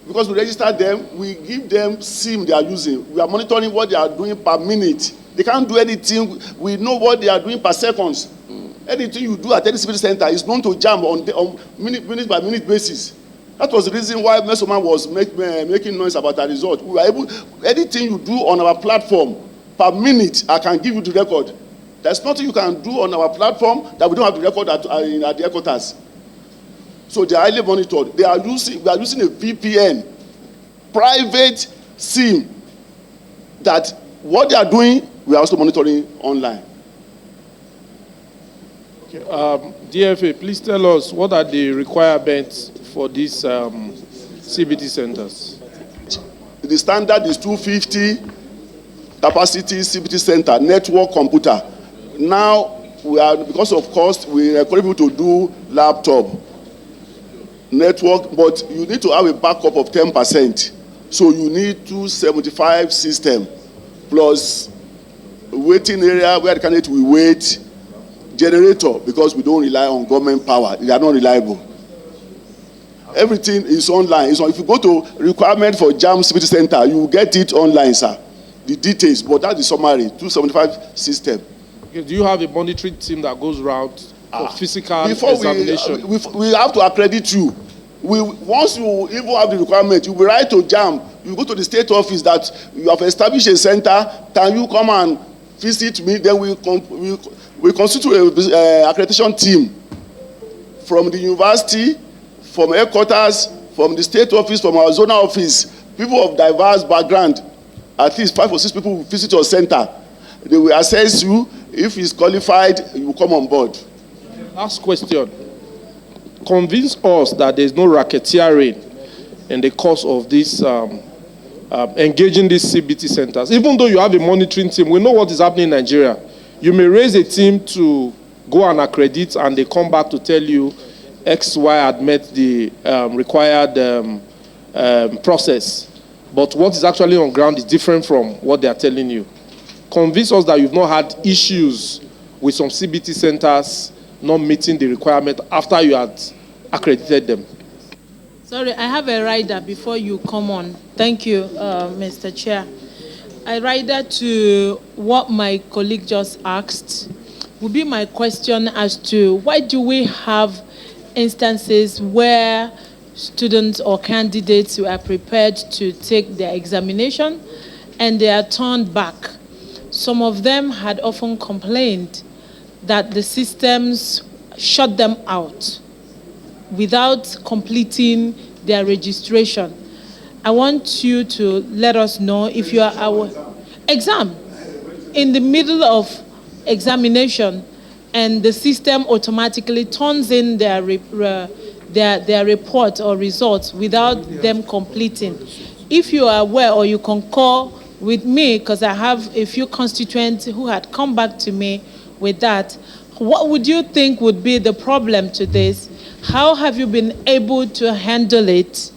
Because we register them, we give them SIM they are using. We are monitoring what they are doing per minute. They can't do anything. We know what they are doing per seconds. Anything you do at any CBT center is known to JAMB on minute by minute basis. That was the reason why Mesoman was making noise about that result. We were able, anything you do on our platform per minute, I can give you the record. There's nothing you can do on our platform that we don't have the record at the headquarters. So they are highly monitored. We are using a VPN, private SIM, that what they are doing, we are also monitoring online. Okay. DFA, please tell us what are the requirements for these CBT centers? The standard is 250 capacity CBT center, network computer. Now, because of cost, we encourage people to do laptop. Network, but you need to have a backup of 10%. So you need 275 system plus waiting area where the candidate will wait, generator, because we don't rely on government power. They are not reliable. Everything is online. If you go to requirement for JAMB CBT Center, you will get it online, sir. The details, but that's the summary, 275 system. Okay, do you have a monitoring team that goes around for physical before examination? We have to accredit you. Once you even have the requirement, you will write to JAMB. You go to the state office that you have established a center. Can you come and visit me? Then we constitute an accreditation team from the university, from headquarters, from the state office, from our zonal office. People of diverse background, at least 5 or 6 people will visit your center. They will assess you. If he's qualified, you will come on board. Last question. Convince us that there's no racketeering in the course of this engaging these CBT centers. Even though you have a monitoring team, we know what is happening in Nigeria. You may raise a team to go and accredit, and they come back to tell you XY had met the required process. But what is actually on ground is different from what they are telling you. Convince us that you've not had issues with some CBT centers not meeting the requirement after you had accredited them. Sorry, I have a rider before you come on. Thank you, Mr. Chair. A rider to what my colleague just asked would be my question as to why do we have instances where students or candidates who are prepared to take their examination and they are turned back. Some of them had often complained that the systems shut them out without completing their registration. I want you to let us know if you are our exam in the middle of examination and the system automatically turns in their report or results without them completing. If you are aware or you concur with me, because I have a few constituents who had come back to me with that, what would you think would be the problem to this? How have you been able to handle it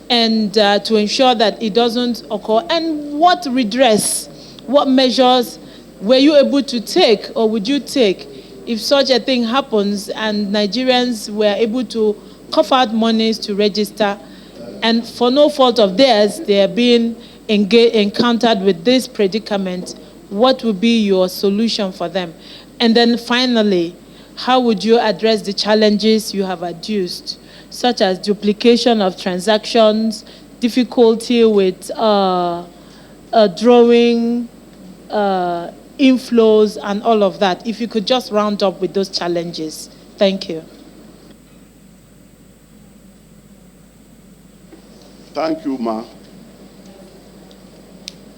and to ensure that it doesn't occur? And what redress, what measures were you able to take or would you take if such a thing happens and Nigerians were able to cough out monies to register and for no fault of theirs, they are being encountered with this predicament? What would be your solution for them? And then finally, how would you address the challenges you have adduced, such as duplication of transactions, difficulty with drawing, inflows, and all of that? If you could just round up with those challenges. Thank you. Thank you, Ma.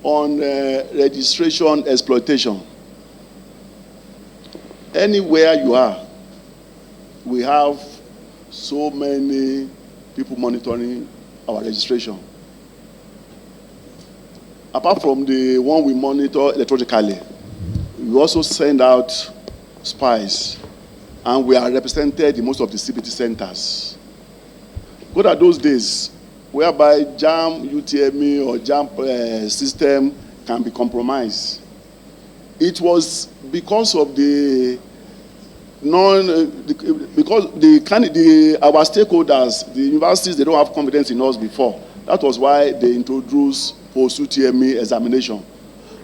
On registration exploitation, anywhere you are, we have so many people monitoring our registration. Apart from the one we monitor electronically, we also send out spies, and we are represented in most of the CBT centers. Good are those days whereby JAMB, UTME, or JAMB system can be compromised. It was because of our stakeholders, the universities, they don't have confidence in us before. That was why they introduced post-UTME examination.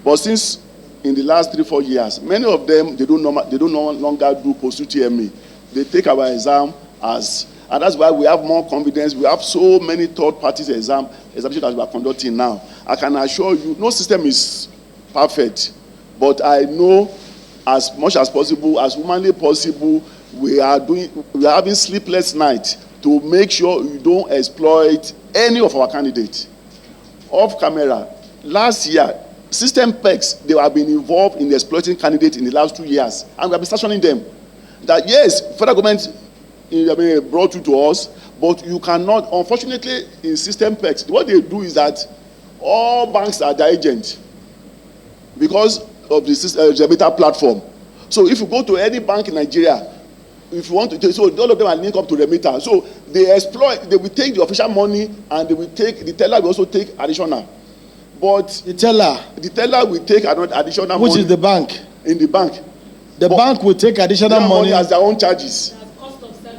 But since in the last 3-4 years, many of them, they don't no longer do post-UTME. They take our exam and that's why we have more confidence. We have so many third parties examinations that we are conducting now. I can assure you, no system is perfect, but I know as much as possible, as humanly possible, we are having sleepless nights to make sure you don't exploit any of our candidates. Off camera, last year, system PACs, they have been involved in exploiting candidates in the last 2 years, and we have been stationing them. That yes, federal government brought you to us, but you cannot, unfortunately, in system PACs, what they do is that all banks are their agent because of the beta platform. So if you go to any bank in Nigeria, if you want to, so all of them are linked up to the meter. So they will take the official money, and they will take, the teller will also take additional. But the teller will take additional money. Which is the bank? In the bank. The bank will take additional money as their own charges.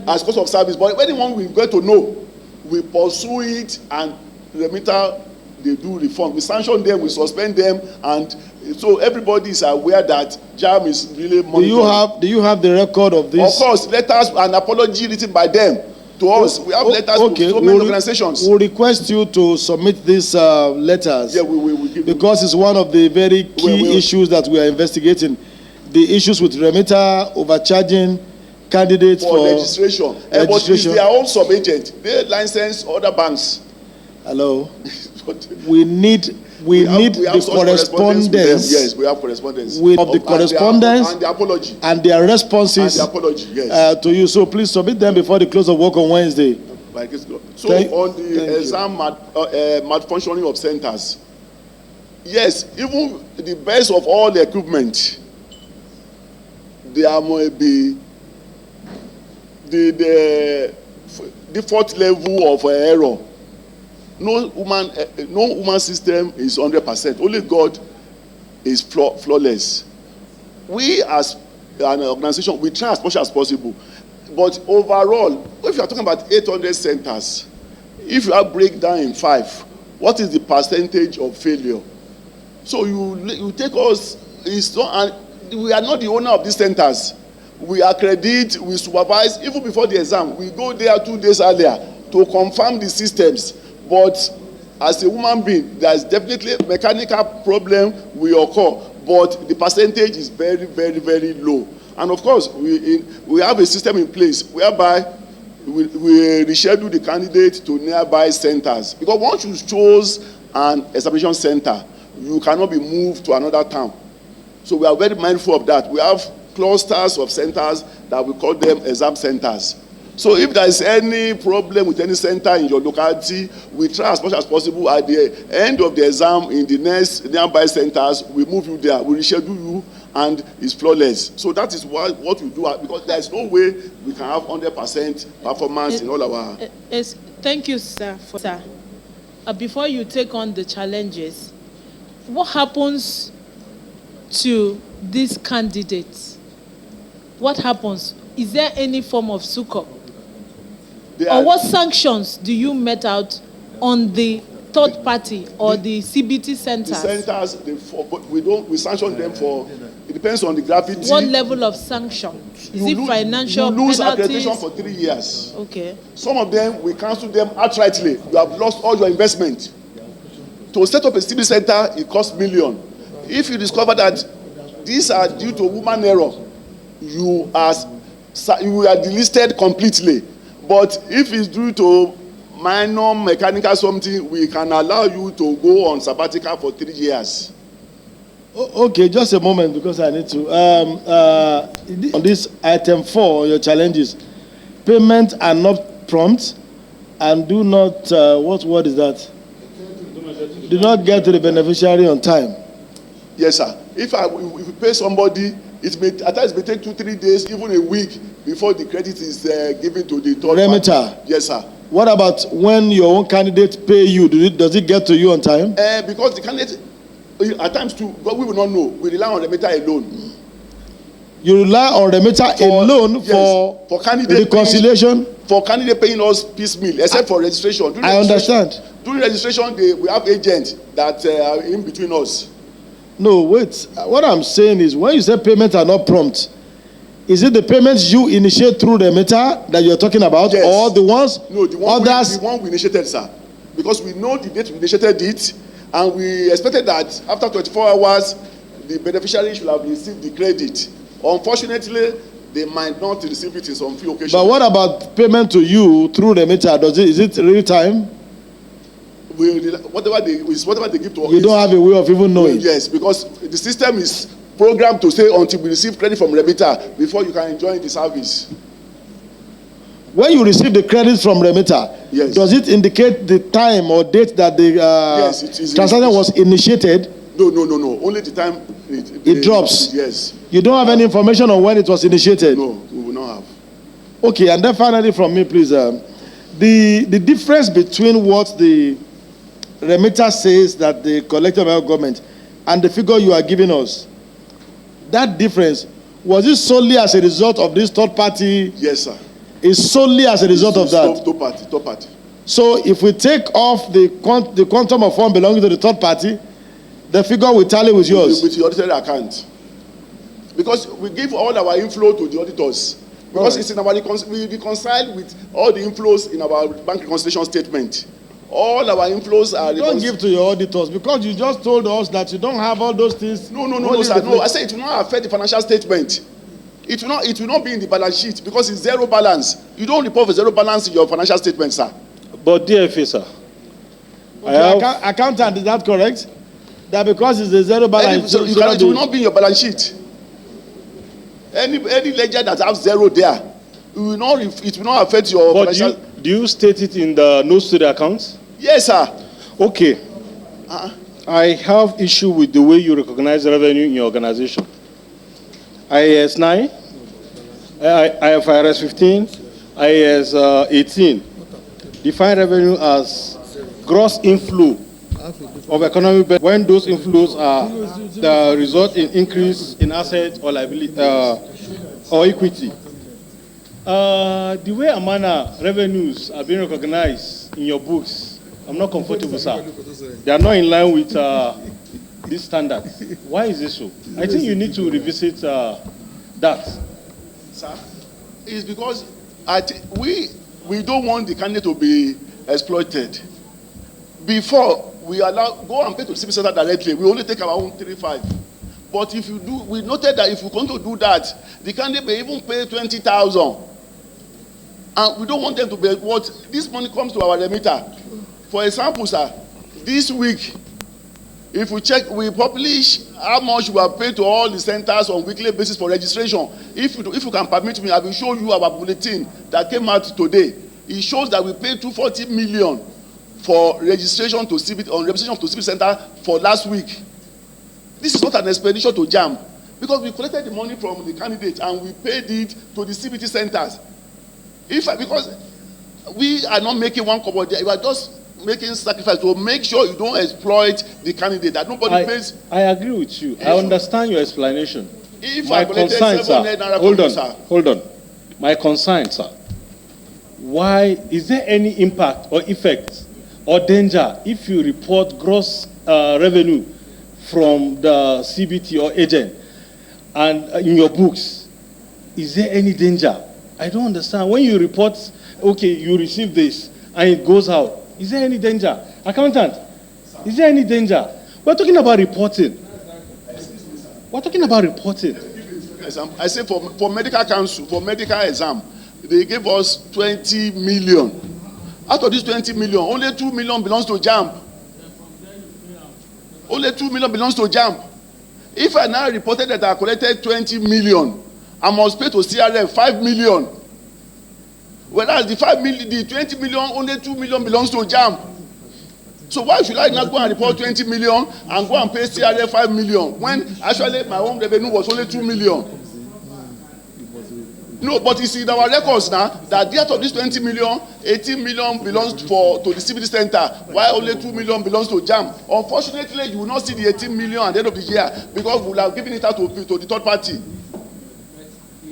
As cost of service. But anyone we get to know, we pursue it, and the remitter, they do reform. We sanction them, we suspend them, and so everybody is aware that JAMB is really monitoring. Do you have the record of this? Of course, letters and apology written by them to us. We have letters to so many organizations. We'll request you to submit these letters. Yeah, we give because it's one of the very key issues that we are investigating. The issues with remitter, overcharging candidates for registration. But it's their own sub-agent. They license other banks. Hello. we need the correspondence. Yes, we have correspondence. With the correspondence and the apology. And their responses and the apology, yes. To you. So please submit them before the close of work on Wednesday. So on the exam malfunctioning of centers, yes, even the best of all the equipment, there may be the default level of error. No human system is 100%. Only God is flawless. We as an organization, we try as much as possible. But overall, if you are talking about 800 centers, if you have breakdown in 5, what is the percentage of failure? So you take us, and we are not the owner of these centers. We accredit, we supervise, even before the exam. We go there 2 days earlier to confirm the systems. But as a human being, there is definitely a mechanical problem will occur. But the percentage is very, very, very low. And of course, we have a system in place whereby we reschedule the candidate to nearby centers. Because once you chose an examination center, you cannot be moved to another town. So we are very mindful of that. We have clusters of centers that we call them exam centers. So if there is any problem with any center in your locality, we try as much as possible at the end of the exam in the next nearby centers, we move you there, we reschedule you, and it's flawless. So that is what we do, because there is no way we can have 100% performance in all our... Thank you, sir. Before you take on the challenges, what happens to these candidates? What happens? Is there any form of succor? Or what sanctions do you met out on the third party or the CBT centers? The centers, we sanction them for, it depends on the gravity. What level of sanction? Is it financial penalties? You lose penalties? accreditation for 3 years. Okay. Some of them, we cancel them outrightly. You have lost all your investment. To set up a CBT center, it costs millions. If you discover that these are due to human error, you are delisted completely. But if it's due to minor mechanical something, we can allow you to go on sabbatical for 3 years. Okay, just a moment, because I need to. On this item 4, your challenges, payments are not prompt and do not, what word is that? Do not get to the beneficiary on time. Yes, sir. If you pay somebody, at times it may take 2-3 days, even a week, before the credit is given to the third remitter. Party. Yes, sir. What about when your own candidate pay you? Does it get to you on time? Because the candidate, at times too, but we will not know. We rely on remitter alone. You rely on remitter alone for candidate reconciliation? For candidate paying us piecemeal, except for registration. I understand. During registration, we have agents that are in between us. No, wait. What I'm saying is, when you say payments are not prompt, is it the payments you initiate through the remitter that you're talking about, yes, or the ones? No, the one we initiated, sir. Because we know the date we initiated it, and we expected that after 24 hours, the beneficiary should have received the credit. Unfortunately, they might not receive it in some few occasions. But what about payment to you through the remitter? Is it real time? Whatever they give to us. You don't have a way of even knowing? Yes, because the system is programmed to say until we receive credit from remitter before you can enjoy the service. When you receive the credit from remitter, yes, does it indicate the time or date that the transaction was initiated? No. Only the time it drops. Yes. You don't have any information on when it was initiated? No, we will not have. Okay, and then finally from me, please. The difference between what the remitter says that the collected by government and the figure you are giving us, that difference, was it solely as a result of this third party? Yes, sir. It's solely as a result of that? Third party. So if we take off the quantum of funds belonging to the third party, the figure will tally with yours? With the audited account. Because we give all our inflow to the auditors. Because it's in our we reconcile with all the inflows in our bank reconciliation statement. All our inflows are... You don't give to your auditors because you just told us that you don't have all those things. No, sir. No, I said it will not affect the financial statement. It will not be in the balance sheet because it's zero balance. You don't report for zero balance in your financial statement, sir. But DFA, sir. Okay, accountant, is that correct? That because it's a zero balance... it will not be in your balance sheet. Any ledger that has zero there, it will not affect your financial... Do you state it in the notes to the accounts? Yes, sir. Okay. I have issue with the way you recognize revenue in your organization. IAS 9, IFRS 15, IAS 18 define revenue as gross inflow of economic benefit when those inflows are the result in increase in assets or liability or equity. The way Amana revenues are being recognized in your books, I'm not comfortable, sir. They are not in line with this standard. Why is this so? I think you need to revisit that. Sir, it's because we don't want the candidate to be exploited. Before we go and pay to the civil center directly, we only take our own 3.5. But if you do, we noted that if we're going to do that, the candidate may even pay 20,000. And we don't want them to be what this money comes to our remitter. For example, sir, this week, if we check, we publish how much we have paid to all the centers on weekly basis for registration. If you can permit me, I will show you our bulletin that came out today. It shows that we paid 240 million for registration to civil center for last week. This is not an expedition to JAMB. Because we collected the money from the candidate and we paid it to the CBT centers. Because we are not making one kobo there, we are just making sacrifice to make sure you don't exploit the candidate, that nobody pays. I agree with you. I understand your explanation. If my I collected concern, 700 naira hold on, sir. hold on. My concern, sir. Why is there any impact or effect or danger if you report gross revenue from the CBT or agent and in your books? Is there any danger? I don't understand. When you report, okay, you receive this and it goes out, is there any danger? Accountant, is there any danger? We're talking about reporting. We're talking about reporting. I say for medical council, for medical exam, they gave us 20 million. Out of this 20 million, only 2 million belongs to JAMB. Only 2 million belongs to JAMB. If I now reported that I collected 20 million, I must pay to CRF 5 million. Whereas the 20 million, only 2 million belongs to JAMB. So why should I not go and report 20 million and go and pay CRF 5 million when actually my own revenue was only 2 million? No, but it's in our records now that out of this 20 million, 18 million belongs to the CBD center, while only 2 million belongs to JAMB. Unfortunately, you will not see the 18 million at the end of the year because we will have given it out to the third party.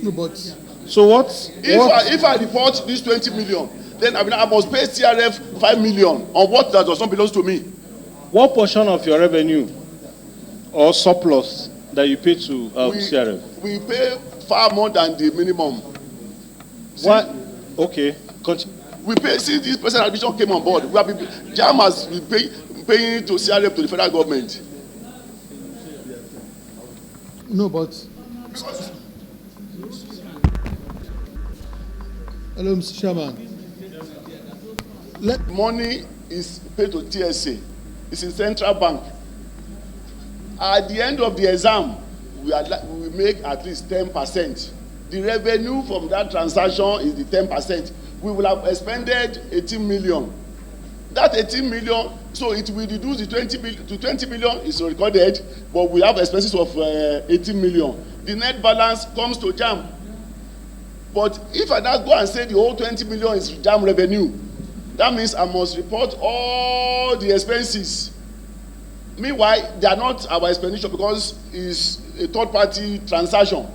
No, but so what? If I report this 20 million, then I must pay CRF 5 million on what that does not belong to me. What portion of your revenue or surplus that you pay to CRF? We pay far more than the minimum. What? Okay. We pay since this person admission came on board. JAMB has been paying to CRF to the federal government. no, but hello, Mr. Chairman. Money is paid to TSA. It's in central bank. At the end of the exam, we make at least 10%. The revenue from that transaction is the 10%. We will have expended 18 million. That 18 million, so it will reduce the 20 million is recorded, but we have expenses of 18 million. The net balance comes to JAMB. But if I now go and say the whole 20 million is JAMB revenue, that means I must report all the expenses. Meanwhile, they are not our expenditure because it's a third-party transaction.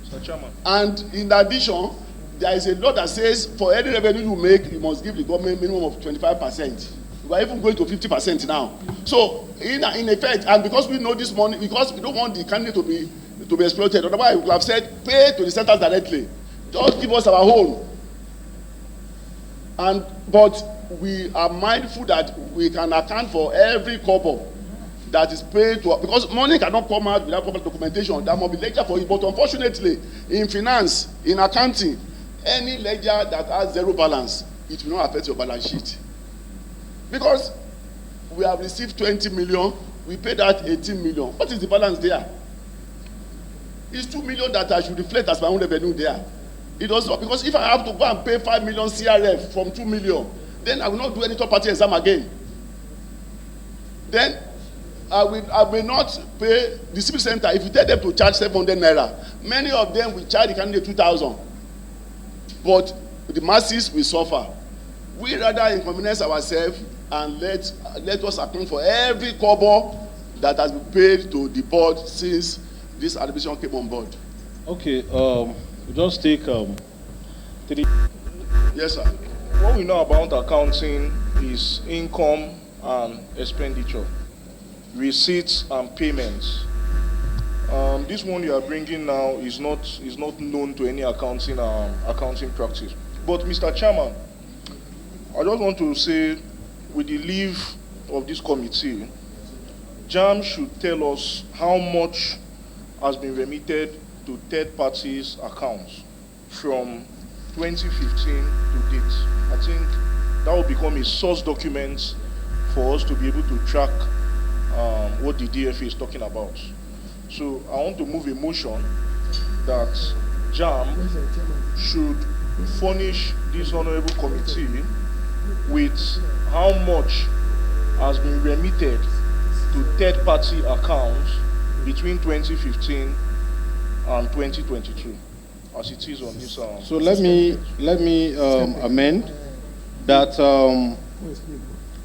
Mr. Chairman. And in addition, there is a law that says for any revenue you make, you must give the government minimum of 25%. We are even going to 50% now. So, in effect, and because we know this money, because we don't want the candidate to be exploited, otherwise we would have said, pay to the centers directly. Just give us our own. But we are mindful that we can account for every kobo that is paid to, because money cannot come out without proper documentation. There must be ledger for it. But unfortunately, in finance, in accounting, any ledger that has zero balance, it will not affect your balance sheet. Because we have received 20 million, we paid out 18 million. What is the balance there? It's 2 million that I should reflect as my own revenue there. It does not, because if I have to go and pay 5 million CRF from 2 million, then I will not do any third party exam again. Then I will not pay the civil center. If you tell them to charge 700 naira, many of them will charge the candidate 2,000. But the masses will suffer. We rather inconvenience ourselves and let us account for every kobo that has been paid to the board since this admission came on board. Okay, just take 3. Yes, sir. What we know about accounting is income and expenditure, receipts and payments. This one you are bringing now is not known to any accounting practice. But Mr. Chairman, I just want to say, with the leave of this committee, JAMB should tell us how much has been remitted to third parties' accounts from 2015 to date. I think that will become a source document for us to be able to track what the DFA is talking about. So I want to move a motion that JAMB should furnish this honorable committee with how much has been remitted to third-party accounts between 2015 and 2022, as it is on this. So let me amend that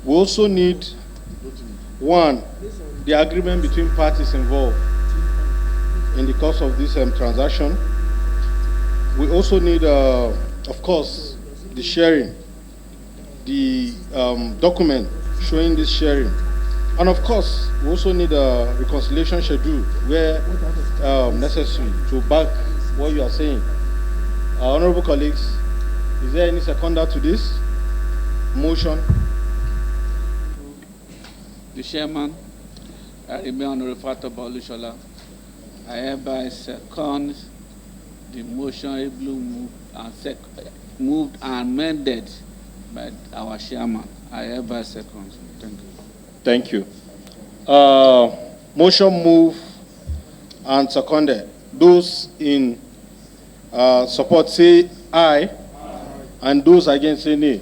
we also need, one, the agreement between parties involved in the course of this transaction. We also need, of course, the sharing, the document showing this sharing. And of course, we also need a reconciliation schedule where necessary to back what you are saying. Honorable colleagues, is there any seconder to this motion? The chairman, I remain Honorable Fatou Olusola. I hereby second the motion ably moved and amended by our chairman. I hereby second. Thank you. Thank you. Motion moved and seconded. Those in support say aye, and those against say nay.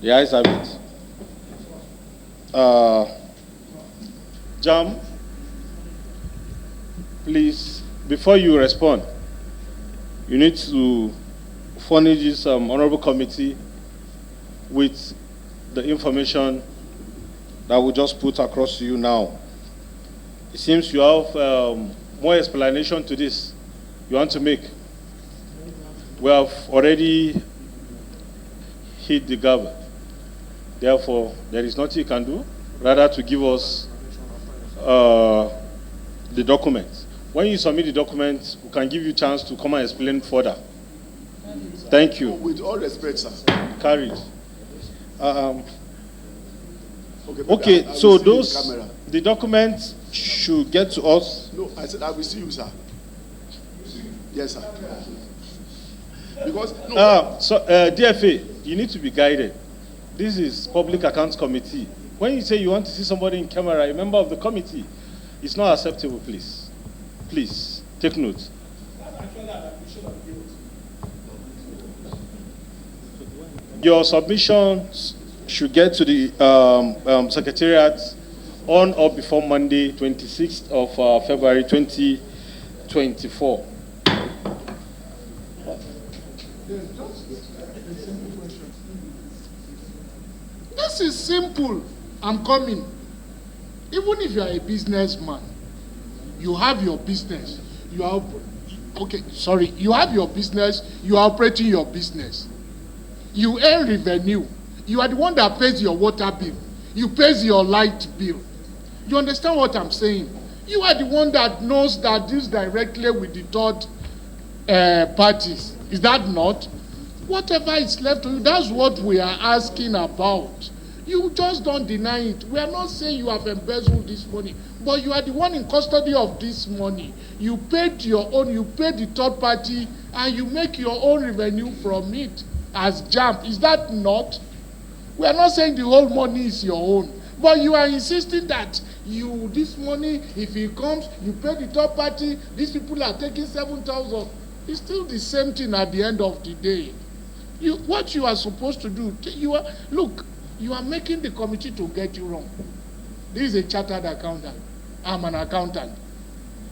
The ayes have it. JAMB, please, before you respond, you need to furnish this honorable committee with the information that we just put across to you now. It seems you have more explanation to this you want to make. We have already hit the gavel. Therefore, there is nothing you can do, rather to give us the documents. When you submit the documents, we can give you a chance to come and explain further. Thank you. With all respect, sir. Carried. Okay, so the documents should get to us. No, I said I will see you, sir. Yes, sir. Because DFA, you need to be guided. This is Public Accounts Committee. When you say you want to see somebody in camera, a member of the committee, it's not acceptable, please. Please, take note. Your submissions should get to the Secretariat on or before Monday, 26th of February 2024. This is simple. I'm coming. Even if you are a businessman, you have your business. You have you have your business, you are operating your business. You earn revenue. You are the one that pays your water bill. You pay your light bill. You understand what I'm saying? You are the one that knows that this directly with the third parties. Is that not? Whatever is left to you, that's what we are asking about. You just don't deny it. We are not saying you have embezzled this money, but you are the one in custody of this money. You paid your own, you paid the third party, and you make your own revenue from it as JAMB. Is that not? We are not saying the whole money is your own, but you are insisting that this money, if it comes, you pay the third party, these people are taking 7,000. It's still the same thing at the end of the day. What you are supposed to do, you are making the committee to get you wrong. This is a chartered accountant. I'm an accountant.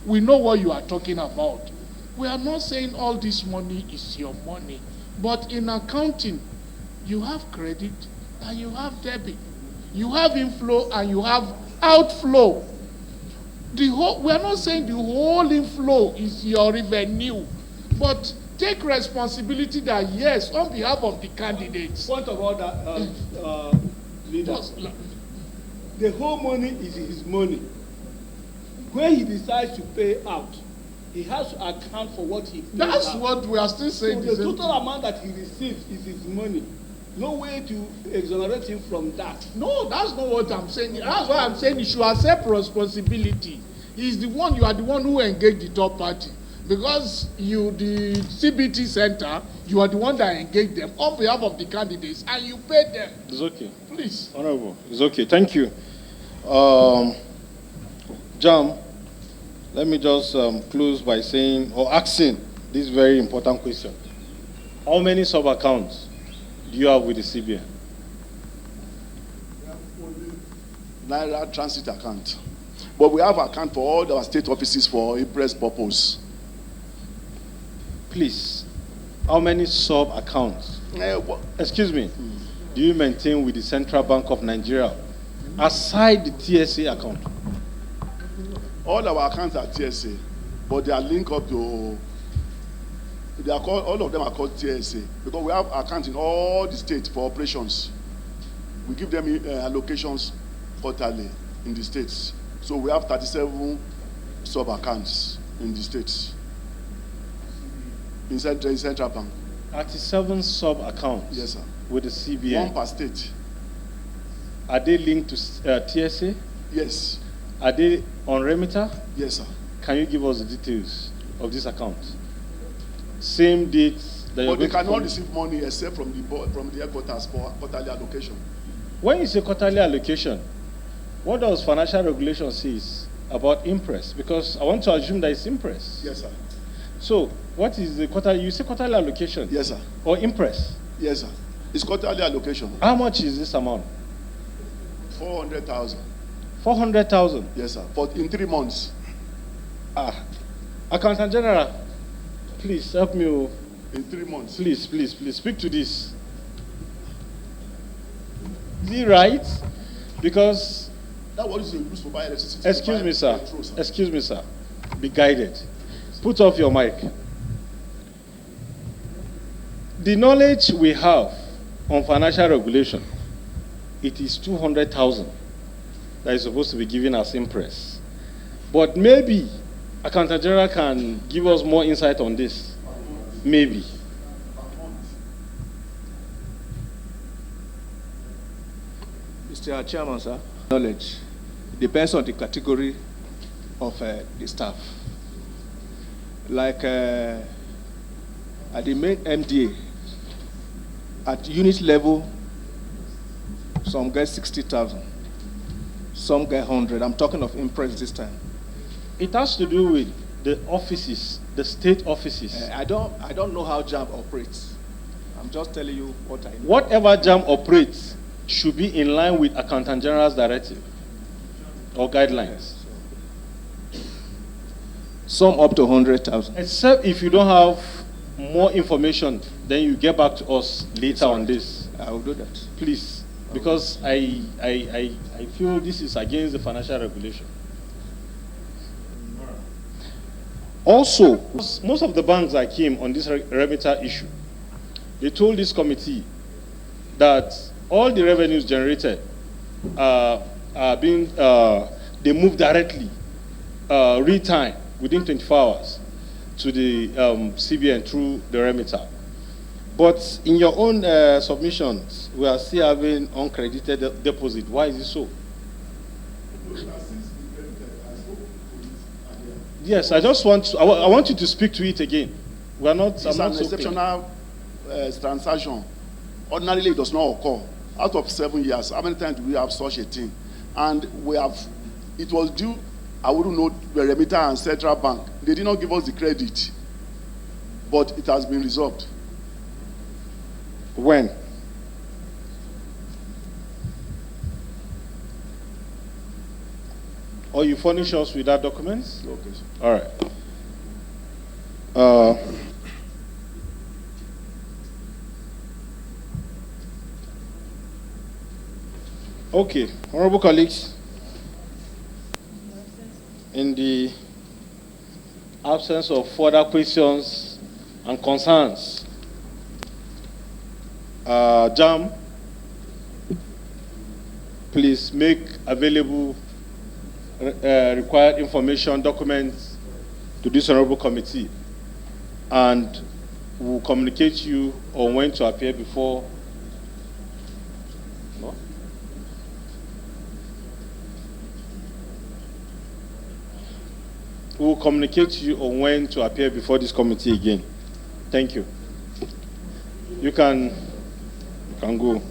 We know what you are talking about. We are not saying all this money is your money, but in accounting, you have credit and you have debit. You have inflow and you have outflow. We are not saying the whole inflow is your revenue, but take responsibility that, yes, on behalf of the candidates. Point of order, leader. The whole money is his money. When he decides to pay out, he has to account for what he pays That's out. what we are still saying. So the total amount that he receives is his money. No way to exonerate him from that. No, that's not what I'm saying. That's why I'm saying you should accept responsibility. He's the one, you are the one who engaged the third party. Because the CBT center, you are the one that engaged them on behalf of the candidates, and you paid them. It's okay. Please. Honorable, it's okay. Thank you. JAMB, let me just close by saying or asking this very important question. How many sub-accounts do you have with the CBN? We have only Naira transit account. But we have account for all our state offices for impress purpose. please, how many sub-accounts, excuse me, do you maintain with the Central Bank of Nigeria aside the TSA account? All our accounts are TSA, but they are linked up to, they are called, all of them are called TSA, because we have accounts in all the states for operations. We give them allocations quarterly in the states. So we have 37 sub-accounts in the states. In Central Bank. 37 sub-accounts? Yes, sir. With the CBN? One per state. Are they linked to TSA? Yes. Are they on remitter? Yes, sir. Can you give us the details of this account? Same dates that you're But they going to cannot receive money except from the headquarters for quarterly allocation. When you say quarterly allocation, what does financial regulation says about interest? Because I want to assume that it's interest. Yes, sir. So, what is the quarterly? You say quarterly allocation? Yes, sir. Or interest? Yes, sir. It's quarterly allocation. How much is this amount? 400,000. 400,000? Yes, sir. For in 3 months. Accountant General, please help me. In 3 months. Please, please, please speak to this. Is it right? Because that was used for buy electricity. Excuse me, sir. Excuse me, sir. Be guided. Put off your mic. The knowledge we have on financial regulation, it is 200,000 that is supposed to be given as impress. But maybe Accountant General can give us more insight on this. Maybe. Mr. Chairman, sir, knowledge depends on the category of the staff. Like at the main MDA, at unit level, some get 60,000, some get 100. I'm talking of impress this time. It has to do with the offices, the state offices. I don't know how JAMB operates. I'm just telling you what I know. Whatever JAMB operates should be in line with Accountant General's directive or guidelines. Some up to 100,000. Except if you don't have more information, then you get back to us later on this. I will do that. Please, because I feel this is against the financial regulation. Also, most of the banks that came on this remitter issue, they told this committee that all the revenues generated are being, they move directly, real time, within 24 hours to the CBN through the remitter. But in your own submissions, we are still having uncredited deposit. Why is it so? Yes, I just want to, I want you to speak to it again. We are not. It's an exceptional transaction. Ordinarily, it does not occur. Out of 7 years, how many times do we have such a thing? And we have. It was due. I wouldn't know the remitter and Central Bank. They did not give us the credit, but it has been resolved. When? Or you furnish us with that documents? Okay, sir. All right. Okay, honorable colleagues, in the absence of further questions and concerns, JAMB, please make available required information, documents to this honorable committee, and we'll communicate you on when to appear before. No? We'll communicate you on when to appear before this committee again. Thank you. You can go.